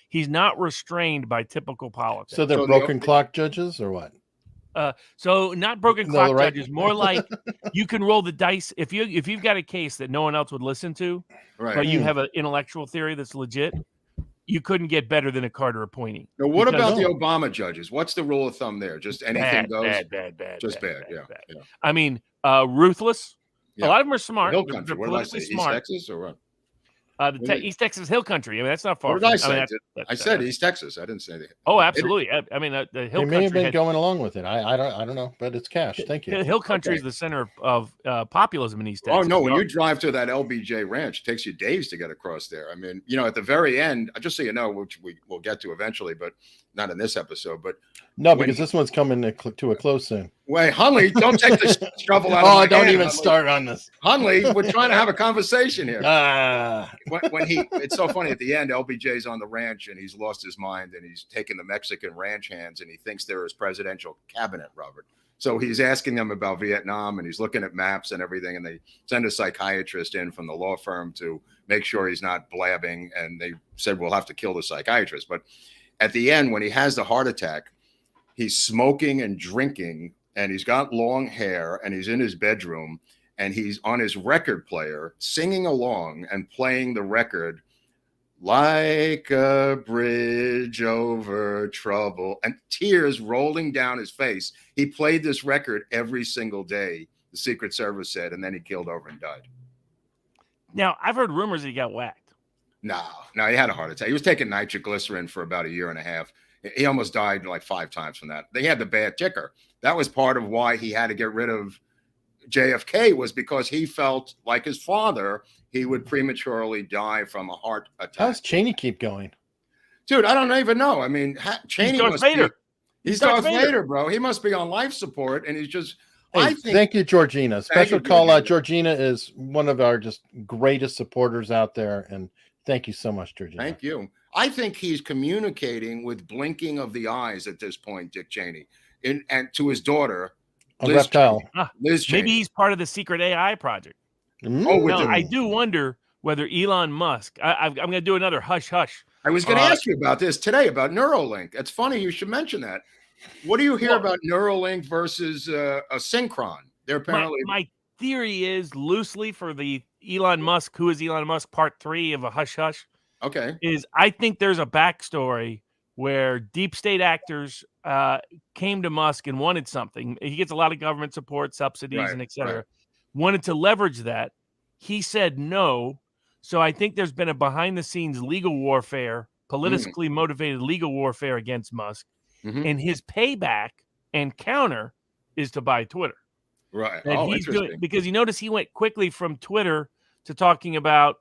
F: He's not restrained by typical politics.
E: So they're broken clock judges or what?
F: So not broken clock judges, more like you can roll the dice. If you've got a case that no one else would listen to, but you have an intellectual theory that's legit, you couldn't get better than a Carter appointee.
D: Now, what about the Obama judges? What's the rule of thumb there? Just anything goes?
F: Bad.
D: Yeah.
F: I mean, ruthless.
D: Yeah.
F: A lot of them are smart.
D: Hill country. What did I say? East
F: smart.
D: Texas or what?
F: East Texas Hill Country. I mean, that's not far.
D: What did I say? I said East Texas. I didn't say that.
F: Oh, absolutely. I mean, the Hill Country.
E: They may have been going along with it. I don't know, but it's cash. Thank you.
F: Hill Country is the center of populism in East Texas.
D: Oh no, when you drive to that LBJ Ranch, it takes you days to get across there. I mean, at the very end, just so you know, which we will get to eventually, but not in this episode. But
E: no, because this one's coming to a close soon.
D: Wait, Hunley, don't take this shovel out.
E: Oh, don't even start on this.
D: Hunley, we're trying to have a conversation here.
E: When
D: it's so funny at the end, LBJ's on the ranch and he's lost his mind and he's taking the Mexican ranch hands and he thinks they're his presidential cabinet, Robert. So he's asking them about Vietnam and he's looking at maps and everything. And they send a psychiatrist in from the law firm to make sure he's not blabbing. And they said, we'll have to kill the psychiatrist. But at the end, when he has the heart attack, he's smoking and drinking and he's got long hair and he's in his bedroom and he's on his record player singing along and playing the record like a bridge over trouble and tears rolling down his face. He played this record every single day, the Secret Service said, and then he killed over and died.
F: Now, I've heard rumors he got whacked.
D: No, he had a heart attack. He was taking nitroglycerin for about 1.5 years. He almost died like 5 times from that. They had the bad ticker. That was part of why he had to get rid of JFK, was because he felt like his father, he would prematurely die from a heart attack.
E: How's Cheney keep going?
D: Dude, I don't even know. I mean, Cheney
F: Darth Vader.
D: He's Darth Vader, bro. He must be on life support, and he's just.
E: Hey, thank you, Georgina. Special call out. Georgina is one of our just greatest supporters out there, and thank you so much, Georgina.
D: Thank you. I think he's communicating with blinking of the eyes at this point, Dick Cheney, and to his daughter,
E: Liz reptile.
D: Liz Cheney.
F: Maybe he's part of the secret AI project. I do wonder whether Elon Musk. I'm going to do another hush hush.
D: I was going to ask you about this today, about Neuralink. It's funny you should mention that. What do you hear about Neuralink versus a Synchron? They're apparently.
F: My theory is loosely for the Elon Musk, who is Elon Musk, part 3 of a hush hush.
D: Okay.
F: Is I think there's a backstory where deep state actors came to Musk and wanted something. He gets a lot of government support, subsidies, and et cetera.
D: Right.
F: Wanted to leverage that. He said no. So I think there's been a behind-the-scenes legal warfare, politically motivated legal warfare against Musk, and his payback and counter is to buy Twitter.
D: Right.
F: That
D: Oh,
F: he's doing
D: interesting.
F: because you notice he went quickly from Twitter to talking about,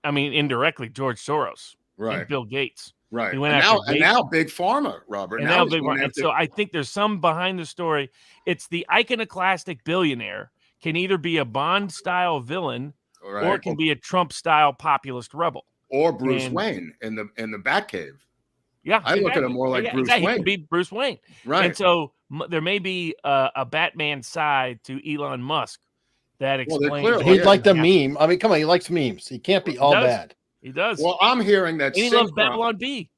F: I mean, indirectly George Soros
D: Right.
F: and Bill Gates.
D: Right.
F: He went
D: And
F: after
D: now Big Pharma, Robert.
F: and
D: now
F: now
D: he's
F: big
D: going
F: one. And
D: after-
F: so I think there's some behind the story. It's the iconoclastic billionaire can either be a Bond style villain
D: Right.
F: or can be a Trump style populist rebel.
D: or Bruce
F: and-
D: Wayne in the Batcave.
F: Yeah,
D: I look at him more like Bruce
F: exactly. He
D: Wayne.
F: could be Bruce Wayne.
D: Right.
F: And so there may be a Batman side to Elon Musk that
D: Well, they're
F: explains.
D: clearly-
E: He'd
D: yeah.
E: like the meme. I mean, come on, he likes memes. He can't be all
F: does.
E: bad.
F: He does.
D: Well, I'm hearing that
F: and he loves Babylon B.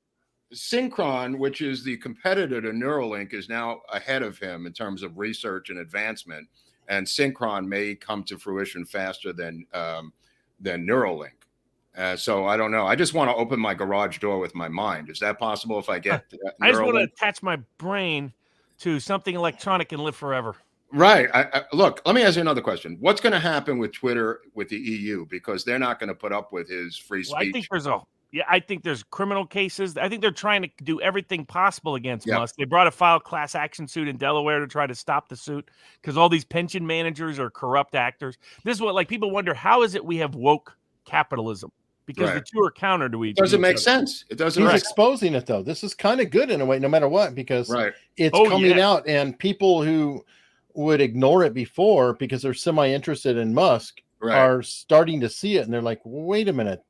D: Synchron, which is the competitor to Neuralink, is now ahead of him in terms of research and advancement. And Synchron may come to fruition faster than Neuralink. So I don't know. I just want to open my garage door with my mind. Is that possible if I get
F: I just want to
D: Neuralink?
F: attach my brain to something electronic and live forever.
D: Right. Look, let me ask you another question. What's going to happen with Twitter with the EU? Because they're not going to put up with his free speech.
F: Well, I think there's criminal cases. I think they're trying to do everything possible against
D: Yep.
F: Musk. They brought a file class action suit in Delaware to try to stop the suit because all these pension managers are corrupt actors. This is what, like, people wonder, how is it we have woke capitalism? Because the
D: Right.
F: two are counter to each
D: It doesn't make
F: other.
D: sense. It doesn't
E: He's
D: make
E: exposing it though. This is kind of good in a way, no matter what, because
D: Right.
E: it's
F: Oh,
E: coming
F: yeah.
E: out, and people who would ignore it before because they're semi-interested in Musk
D: Right.
E: are starting to see it, and they're like, "Wait a minute,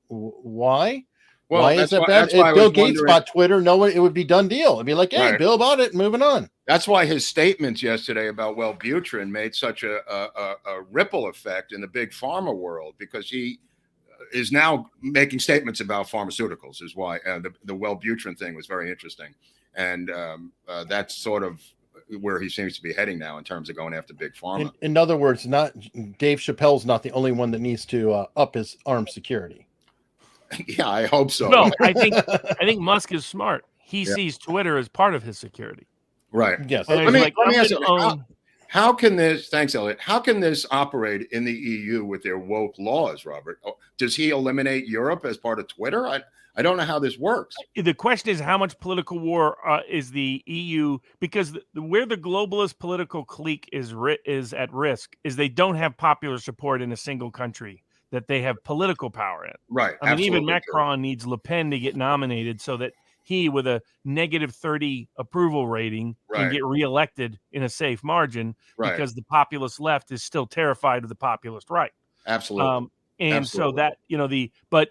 E: why?
D: Well,
E: why is
D: that's
E: that
D: why-
E: bad?"
D: that's why I
E: If Bill
D: was
E: Gates
D: wondering-
E: bought Twitter, no one, it would be done deal. It'd be like, "Hey,
D: Right.
E: Bill bought it, moving on."
D: That's why his statements yesterday about Wellbutrin made such a ripple effect in the big pharma world, because he is now making statements about pharmaceuticals. Is why the Wellbutrin thing was very interesting, and that's sort of where he seems to be heading now in terms of going after big pharma.
E: In other words, not Dave Chappelle's not the only one that needs to up his armed security.
D: Yeah, I hope so.
F: No, I think Musk is smart. He
D: Yeah.
F: sees Twitter as part of his security.
D: Right.
E: Yes.
F: And
D: Let
F: he's
D: me-
F: like,
D: let me
F: I'm
D: ask
F: gonna
D: you,
F: own-
D: How can this? Thanks, Elliot. How can this operate in the EU with their woke laws, Robert? Does he eliminate Europe as part of Twitter? I don't know how this works.
F: The question is, how much political war is the EU? Because where the globalist political clique is at risk is they don't have popular support in a single country that they have political power in.
D: Right.
F: I mean, even
D: absolutely true.
F: Macron needs Le Pen to get nominated so that he, with a negative 30 approval rating, can
D: Right.
F: get reelected in a safe margin
D: Right.
F: because the populist left is still terrified of the populist right.
D: Absolutely.
F: And so
D: Absolutely.
F: that,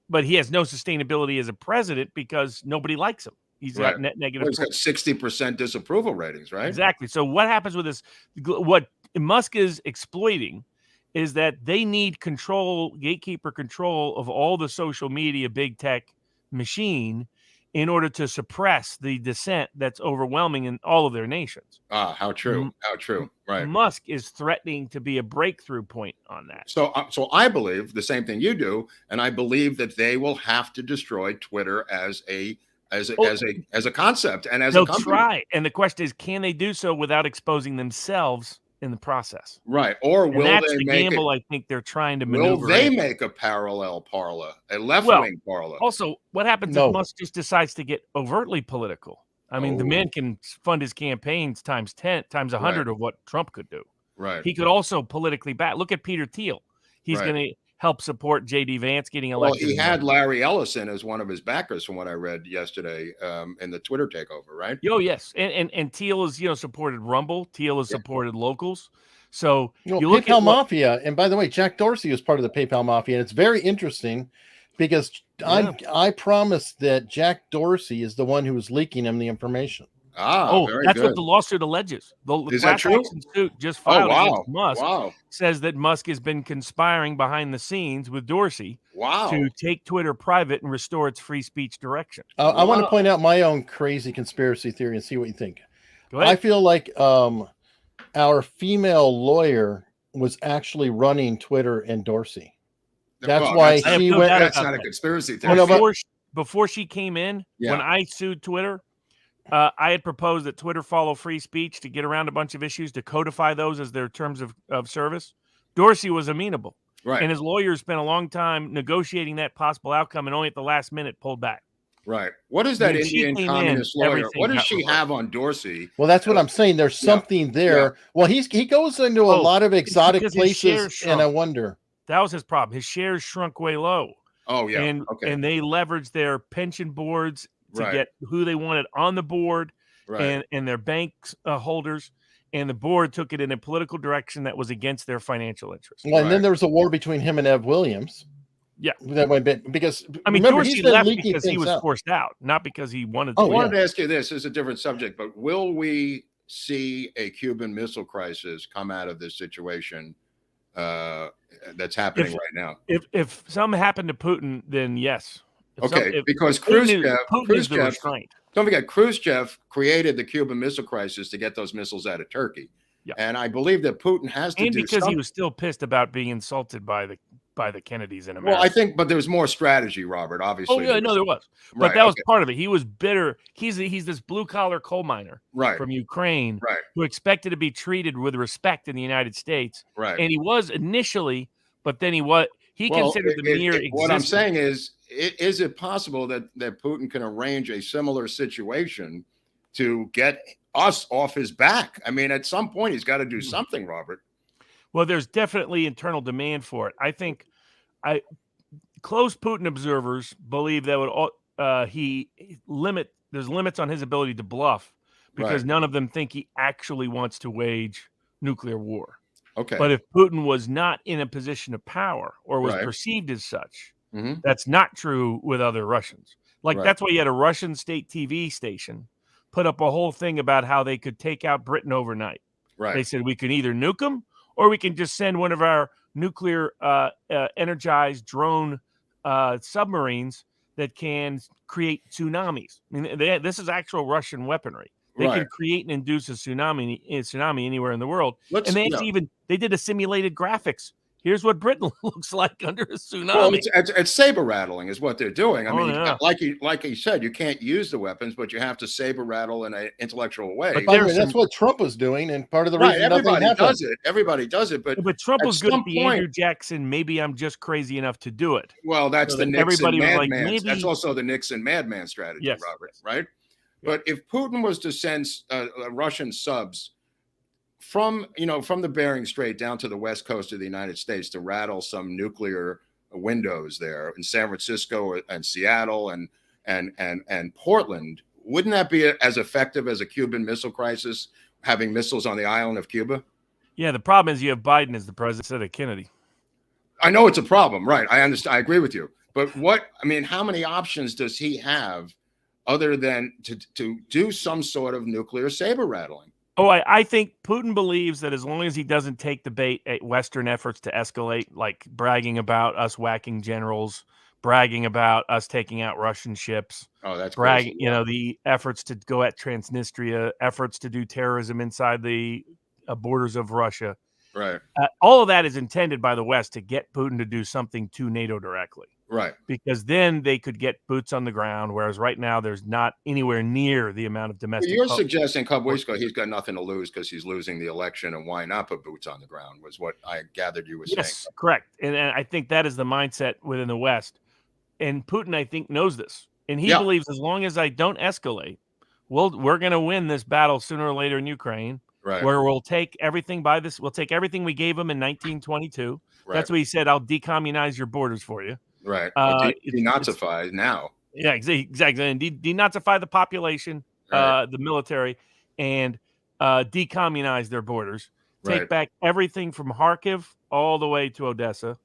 F: but he has no sustainability as a president because nobody likes him. He's got
D: Right.
F: negative.
D: Well, he's got 60% disapproval ratings, right?
F: Exactly. So what happens with this? What Musk is exploiting is that they need gatekeeper control of all the social media big tech machine in order to suppress the dissent that's overwhelming in all of their nations.
D: Ah, how true. How true. Right.
F: Musk is threatening to be a breakthrough point on that.
D: So I believe the same thing you do, and I believe that they will have to destroy Twitter as a concept and as a
F: They'll
D: company.
F: try. And the question is, can they do so without exposing themselves in the process?
D: Right. Or
F: And
D: will
F: that's
D: they
F: the
D: make
F: gamble
D: it,
F: I think they're trying to
D: will
F: maneuver.
D: they
F: in.
D: make a parallel parla, a left-wing parla?
F: Also, what happens
E: No.
F: if Musk just decides to get overtly political? I mean, the
D: Oh.
F: man can fund his campaigns times 10, times 100 of what Trump could do.
D: Right.
F: He could also politically back. Look at Peter Thiel. He's
D: Right.
F: going to help support J.D. Vance getting
D: Well,
F: elected.
D: he had Larry Ellison as one of his backers, from what I read yesterday in the Twitter takeover, right?
F: Oh, yes. And Thiel has, supported Rumble. Thiel has supported locals. So you look
E: PayPal
F: at what,
E: Mafia, and by the way, Jack Dorsey was part of the PayPal Mafia, and it's very interesting because I promised that Jack Dorsey is the one who was leaking him the information.
D: Ah, very
F: that's
D: good.
F: what the lawsuit alleges. The
D: Is that
F: class
D: true?
F: action suit just
D: Oh,
F: filed
D: wow.
F: against Musk
D: Wow.
F: says that Musk has been conspiring behind the scenes with Dorsey
D: Wow.
F: to take Twitter private and restore its free speech direction.
E: I want to
D: Wow.
E: point out my own crazy conspiracy theory and see what you think.
F: Go ahead.
E: I feel like our female lawyer was actually running Twitter and Dorsey. That's
D: Well,
E: why
F: I have
E: she
F: no
E: went.
F: doubt
D: That's
F: about
D: not a
F: that.
D: conspiracy theory.
E: Well, no, but-
F: Before she came in,
D: Yeah.
F: when I sued Twitter, I had proposed that Twitter follow free speech to get around a bunch of issues to codify those as their terms of service. Dorsey was amenable.
D: Right.
F: And his lawyers spent a long time negotiating that possible outcome, and only at the last minute pulled back.
D: Right. What is that
F: When she
D: Indian
F: came
D: communist
F: in,
D: lawyer?
F: everything
D: What does
F: got
D: she
F: reversed.
D: have on Dorsey?
E: Well, that's what I'm saying. There's something there. Well, he goes into a lot of exotic
F: because his shares
E: places, and I
F: shrunk.
E: wonder.
F: That was his problem. His shares shrunk way low.
D: Oh, yeah.
F: And they leveraged their pension boards to get who they wanted on the board, and their bank holders, and the board took it in a political direction that was against their financial interests.
E: Well, and then there was a war between him and Ev Williams.
F: Yeah,
E: that went because
F: I mean,
E: remember,
F: Dorsey left because he was forced out, not because he wanted to.
D: I wanted to ask you this. This is a different subject, but will we see a Cuban Missile Crisis come out of this situation that's happening right now?
F: If something happened to Putin, then yes.
D: Because
F: Putin
D: Khrushchev,
F: is the restraint.
D: Don't forget, Khrushchev created the Cuban Missile Crisis to get those missiles out of Turkey. Yeah. And I believe that Putin has to do something. And
F: because he was still pissed about being insulted by the Kennedys in America.
D: Well, I think, but there was more strategy, Robert, obviously.
F: Oh, yeah, there was. But that was part of it. He was bitter. He's this blue-collar coal miner from Ukraine who expected to be treated with respect in the United States.
D: Right.
F: And he was initially, but then he considered the mere existence.
D: What I'm saying is it possible that Putin can arrange a similar situation to get us off his back? I mean, at some point, he's got to do something, Robert.
F: Well, there's definitely internal demand for it. I think close Putin observers believe that there's limits on his ability to bluff because none of them think he actually wants to wage nuclear war.
D: Okay.
F: But if Putin was not in a position of power or was perceived as such, that's not true with other Russians. That's why you had a Russian state TV station put up a whole thing about how they could take out Britain overnight.
D: Right.
F: They said we can either nuke them or we can just send one of our nuclear energized drone submarines that can create tsunamis. I mean, this is actual Russian weaponry. They can create and induce a tsunami anywhere in the world. They did a simulated graphics. Here's what Britain looks like under a tsunami.
D: Well, it's saber rattling is what they're doing. I mean, like he said, you can't use the weapons, but you have to saber rattle in an intellectual way.
E: But by the way, that's what Trump was doing, and part of the reason
D: everybody does it. Everybody does it, but
F: Trump was good at the Andrew Jackson. Maybe I'm just crazy enough to do it.
D: Well, that's the Nixon madman. That's also the Nixon madman strategy, Robert. Right? But if Putin was to send Russian subs from the Bering Strait down to the west coast of the United States to rattle some nuclear windows there in San Francisco and Seattle and Portland, wouldn't that be as effective as a Cuban Missile Crisis, having missiles on the island of Cuba?
F: Yeah, the problem is you have Biden as the president instead of Kennedy.
D: I know it's a problem, right? I understand. I agree with you. But how many options does he have other than to do some sort of nuclear saber rattling?
F: Oh, I think Putin believes that as long as he doesn't take the bait at Western efforts to escalate, like bragging about us whacking generals, bragging about us taking out Russian ships.
D: Oh, that's
F: bragging.
D: crazy.
F: The efforts to go at Transnistria, efforts to do terrorism inside the borders of Russia.
D: Right.
F: All of that is intended by the West to get Putin to do something to NATO directly.
D: Right.
F: Because then they could get boots on the ground, whereas right now there's not anywhere near the amount of domestic.
D: You're suggesting a couple weeks ago he's got nothing to lose because he's losing the election, and why not put boots on the ground was what I gathered you were saying.
F: Yes, correct. And I think that is the mindset within the West. And Putin, I think, knows this. And he believes as long as I don't escalate, we're going to win this battle sooner or later in Ukraine.
D: Right.
F: Where we'll take everything we'll take everything we gave him in 1922. Right. That's what he said. I'll decommunize your borders for you.
D: Right. Denazify now.
F: Yeah, exactly. And denazify the population, the military, and decommunize their borders. Take back everything from Kharkiv all the way to Odessa.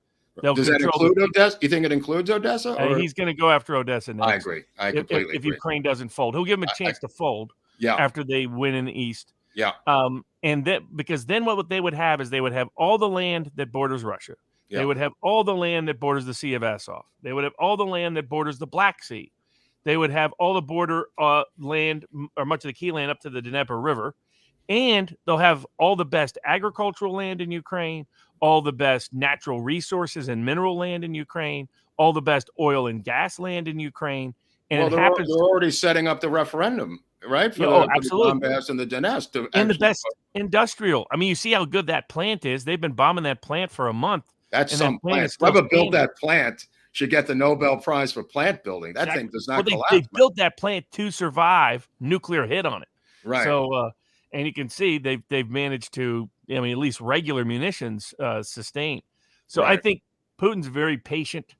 D: Does that include Odessa? You think it includes Odessa? Or?
F: He's going to go after Odessa next.
D: I agree. I completely
F: agree. If Ukraine doesn't fold, he'll give him a chance to fold.
D: Yeah.
F: After they win in the East.
D: Yeah.
F: And because then what they would have is they would have all the land that borders Russia. Yeah. They would have all the land that borders the Sea of Azov. They would have all the land that borders the Black Sea. They would have all the border land, or much of the key land up to the Dnieper River. And they'll have all the best agricultural land in Ukraine, all the best natural resources and mineral land in Ukraine, all the best oil and gas land in Ukraine. And
D: they're already setting up the referendum. Right? For
F: absolutely.
D: The Donbass and the Donetsk.
F: And the best industrial. I mean, you see how good that plant is. They've been bombing that plant for a month.
D: That's
F: And that
D: some
F: plant
D: plant.
F: is still
D: Whoever built
F: standing.
D: that plant should get the Nobel Prize for plant building. That thing does not
F: Well,
D: collapse.
F: they built that plant to survive nuclear hit on it.
D: Right.
F: So, and you can see they've managed to, I mean, at least regular munitions sustain. So I
D: Right.
F: think Putin's very patient.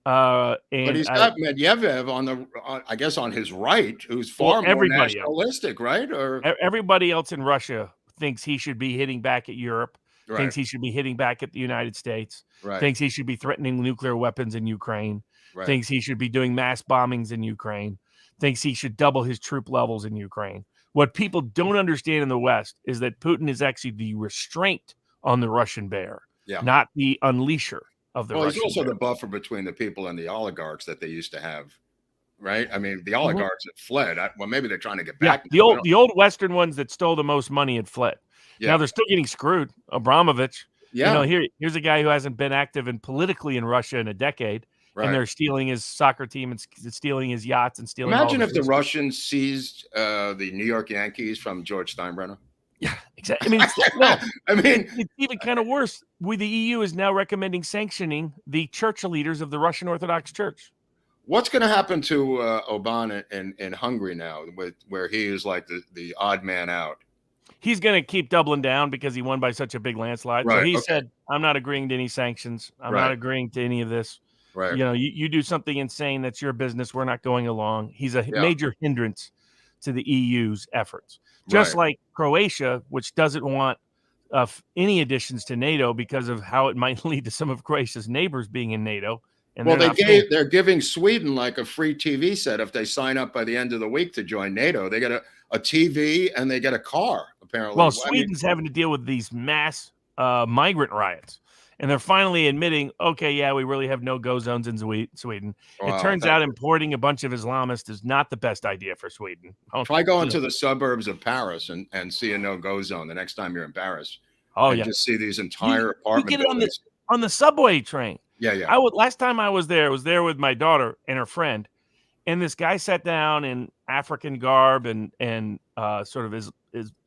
D: But
F: And
D: he's got Medvedev I guess, on his right, who's far more
F: everybody else.
D: nationalistic, right? Or
F: Everybody else in Russia thinks he should be hitting back at Europe,
D: right,
F: thinks he should be hitting back at the United States,
D: right,
F: thinks he should be threatening nuclear weapons in Ukraine,
D: right.
F: thinks he should be doing mass bombings in Ukraine, thinks he should double his troop levels in Ukraine. What people don't understand in the West is that Putin is actually the restraint on the Russian bear,
D: Yeah.
F: not the unleasher of the Russian
D: he's also
F: bear.
D: the buffer between the people and the oligarchs that they used to have, right? I mean, the oligarchs had fled. Well, maybe they're trying to get back.
F: Yeah, the old Western ones that stole the most money had fled.
D: Yeah.
F: Now they're still getting screwed. Abramovich,
D: Yeah.
F: Here's a guy who hasn't been active politically in Russia in a decade,
D: Right.
F: and they're stealing his soccer team and stealing his yachts and stealing.
D: Imagine if the Russians seized the New York Yankees from George Steinbrenner.
F: Yeah, exactly. I mean, no,
D: I mean,
F: it's even kind of worse. The EU is now recommending sanctioning the church leaders of the Russian Orthodox Church.
D: what's going to happen to Oban in Hungary now, where he is like the odd man out?
F: He's going to keep doubling down because he won by such a big landslide.
D: Right,
F: So he
D: okay.
F: said, I'm not agreeing to any sanctions. I'm
D: Right.
F: not agreeing to any of this.
D: Right.
F: You do something insane. That's your business. We're not going along. He's a
D: Yeah.
F: major hindrance to the EU's efforts. Just
D: Right.
F: like Croatia, which doesn't want any additions to NATO because of how it might lead to some of Croatia's neighbors being in NATO. And
D: Well,
F: they're
D: they're giving Sweden like a free TV set if they sign up by the end of the week to join NATO. They get a TV and they get a car, apparently.
F: Well,
D: I mean,
F: Sweden's having to deal with these mass migrant riots. And they're finally admitting, okay, yeah, we really have no-go zones in Sweden.
D: Wow,
F: It turns out importing a bunch of Islamists is not the best idea for Sweden.
D: try going to the suburbs of Paris and see a no-go zone the next time you're in Paris.
F: Oh,
D: and
F: yeah.
D: just see these entire apartment
F: get it
D: buildings.
F: on the subway train.
D: Yeah.
F: Last time I was there with my daughter and her friend, and this guy sat down in African garb and sort of his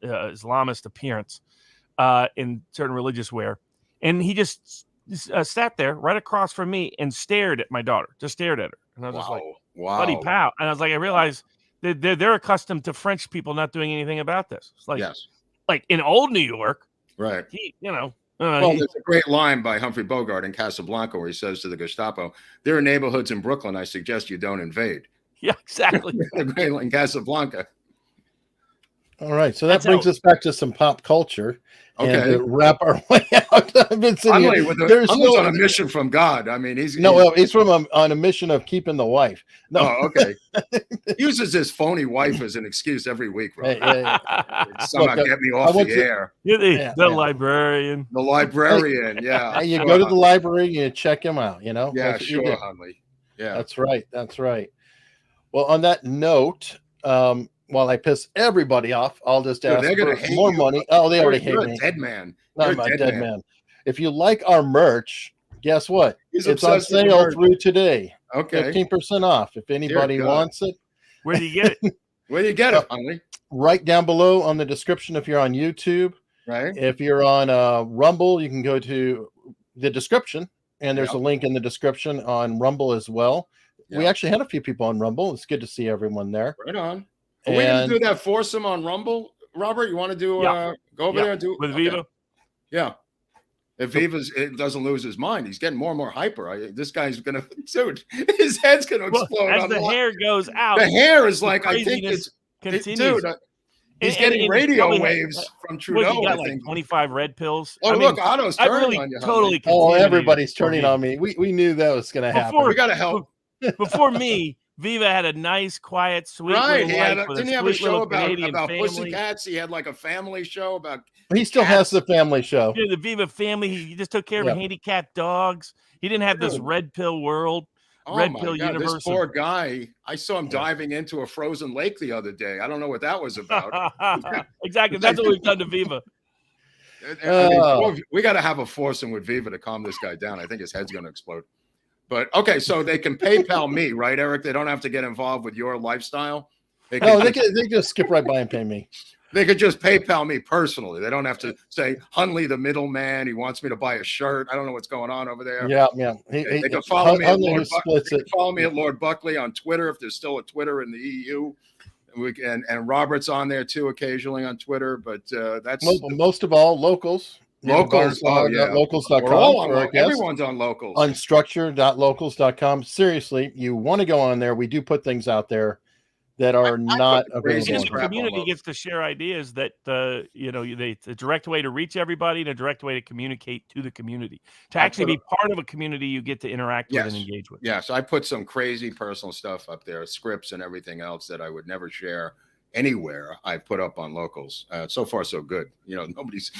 F: Islamist appearance in certain religious wear, and he just sat there right across from me and stared at my daughter, just stared at her, and I was just like,
D: wow,
F: buddy pal, and I was like, I realized that they're accustomed to French people not doing anything about this. It's like,
D: yes,
F: like in old New York,
D: right.
F: There's
D: a great line by Humphrey Bogart in Casablanca where he says to the Gestapo, "There are neighborhoods in Brooklyn I suggest you don't invade."
F: Yeah, exactly.
D: The great line in Casablanca.
E: All right, so that brings us back to some pop culture.
D: Okay.
E: And to wrap our way out. I've been sitting here.
D: There's on a mission from God. I mean, he's
E: from on a mission of keeping the wife. No,
D: okay. Uses his phony wife as an excuse every week, right? Somehow get me off the air.
F: The librarian.
D: The librarian, yeah.
E: And you go to the library and you check him out, you know?
D: Yeah,
E: That's what you
D: sure,
E: do.
D: Hunley. Yeah.
E: That's right. That's right. Well, on that note, while I piss everybody off, I'll just ask for more money. Oh, they already hate me.
D: You're a dead man.
E: I'm a dead man. If you like our merch, guess what? It's on
D: obsessed with
E: sale
D: merch.
E: through today.
D: Okay.
E: 15% off. If anybody
D: God.
E: wants it,
F: Where do you get it?
D: Where do you get it, Hunley?
E: right down below on the description if you're on YouTube.
D: Right.
E: If you're on Rumble, you can go to the description, and there's a link in the description on Rumble as well. We actually had a few people on Rumble. It's good to see everyone there.
D: Right on. Are we going to do that foursome on Rumble, Robert? You want to do go over there and do
F: with Viva?
D: Yeah. If Viva doesn't lose his mind, he's getting more and more hyper. This guy's going to, dude, his head's going to explode.
F: As the hair goes out,
D: the hair is like, I think it's,
F: continues.
D: Dude, he's getting radio waves from Trudeau.
F: He got like 25 red pills.
D: Oh, look, Otto's turning on you.
F: Totally.
E: Everybody's turning on me. We knew that was going to happen.
D: We got to help.
F: Before me, Viva had a nice, quiet, sweet
D: right.
F: Didn't
D: he have a show about pussycats? He had like a family show about.
E: He still has the family show.
F: Yeah, the Viva family. He just took care of handicapped dogs. He didn't have this red pill world. Red pill universe.
D: This poor guy. I saw him diving into a frozen lake the other day. I don't know what that was about.
F: Exactly. That's what we've done to Viva.
D: We got to have a foursome with Viva to calm this guy down. I think his head's going to explode. But okay, so they can PayPal me, right, Eric? They don't have to get involved with your lifestyle.
E: No, they can just skip right by and pay me.
D: They could just PayPal me personally. They don't have to say Hunley, the middleman. He wants me to buy a shirt. I don't know what's going on over there.
E: Yeah.
D: They can follow me.
E: Follow
D: Me at Lord Buckley on Twitter if there's still a Twitter in the EU. And Robert's on there too occasionally on Twitter. But that's
E: most of all locals.
D: Locals. Oh yeah.
E: Locals.com.
D: Everyone's on Locals.
E: Unstructured.locals.com. Seriously, you want to go on there. We do put things out there that are not available.
F: The community gets to share ideas that it's a direct way to reach everybody and a direct way to communicate to the community. To actually be part of a community you get to interact with and engage with.
D: Yes, I put some crazy personal stuff up there, scripts and everything else that I would never share anywhere. I put up on Locals. So far, so good. Nobody's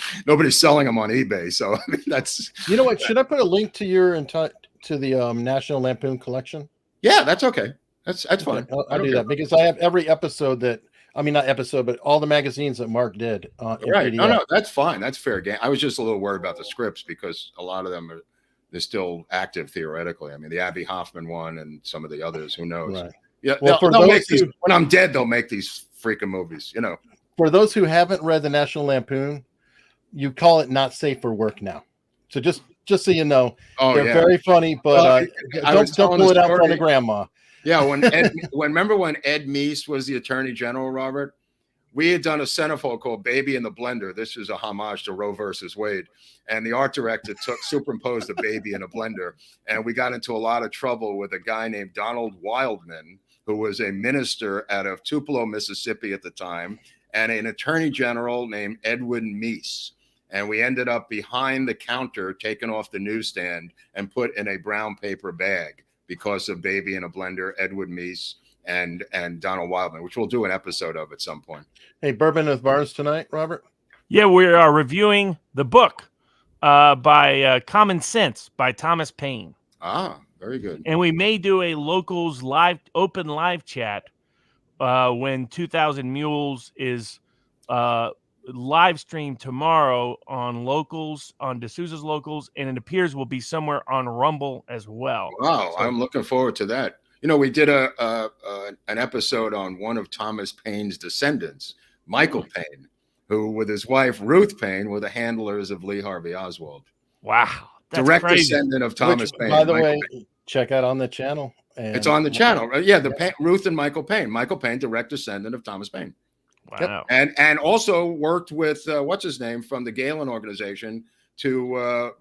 D: selling them on eBay. So I mean, that's. You know
E: what? Should I put a link to to the National Lampoon collection?
D: Yeah, that's okay. That's fine.
E: I'll do that because I have every episode not episode, but all the magazines that Mark did.
D: Right. No, that's fine. That's fair game. I was just a little worried about the scripts because a lot of them they're still active theoretically. I mean, the Abby Hoffman one and some of the others. Who knows? Right. Yeah. Well, when I'm dead, they'll make these freaking movies.
E: For those who haven't read the National Lampoon, you call it not safe for work now. So just so you know, they're very funny, but don't pull it out in front of grandma.
D: Yeah, remember when Ed Meese was the Attorney General, Robert? We had done a centerfold called Baby in the Blender. This is a homage to Roe versus Wade. And the art director superimposed a baby in a blender. And we got into a lot of trouble with a guy named Donald Wildman, who was a minister out of Tupelo, Mississippi at the time, and an attorney general named Edwin Meese. And we ended up behind the counter, taken off the newsstand and put in a brown paper bag because of Baby in a Blender, Edwin Meese, and Donald Wildman, which we'll do an episode of at some point.
E: Hey, Bourbon with Bars tonight, Robert?
F: Yeah, we are reviewing the book by Common Sense by Thomas Paine.
D: Ah, very good.
F: And we may do a Locals open live chat when 2000 Mules is live streamed tomorrow on Locals, on D'Souza's Locals, and it appears will be somewhere on Rumble as well.
D: Wow, so, I'm looking forward to that. We did an episode on one of Thomas Paine's descendants, Michael Paine, who with his wife Ruth Paine were the handlers of Lee Harvey Oswald.
F: Wow,
D: that's direct crazy. Descendant of Thomas Paine.
E: By the way, check out on the channel.
D: It's on the channel. Yeah, Ruth and Michael Paine. Michael Paine, direct descendant of Thomas Paine.
F: Wow.
D: And also worked with what's his name from the Galen organization to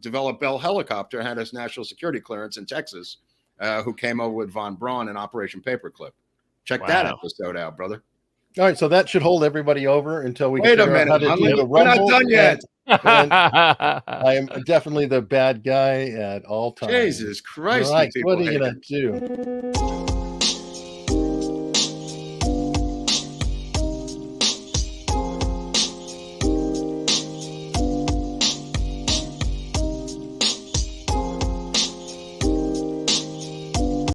D: develop Bell Helicopter, had his national security clearance in Texas, who came over with Von Braun in Operation Paperclip. Check that episode out, brother.
E: All right, so that should hold everybody over until we
D: wait a minute. We're not done yet.
E: I am definitely the bad guy at all times.
D: Jesus Christ!
E: Right, what are you gonna do?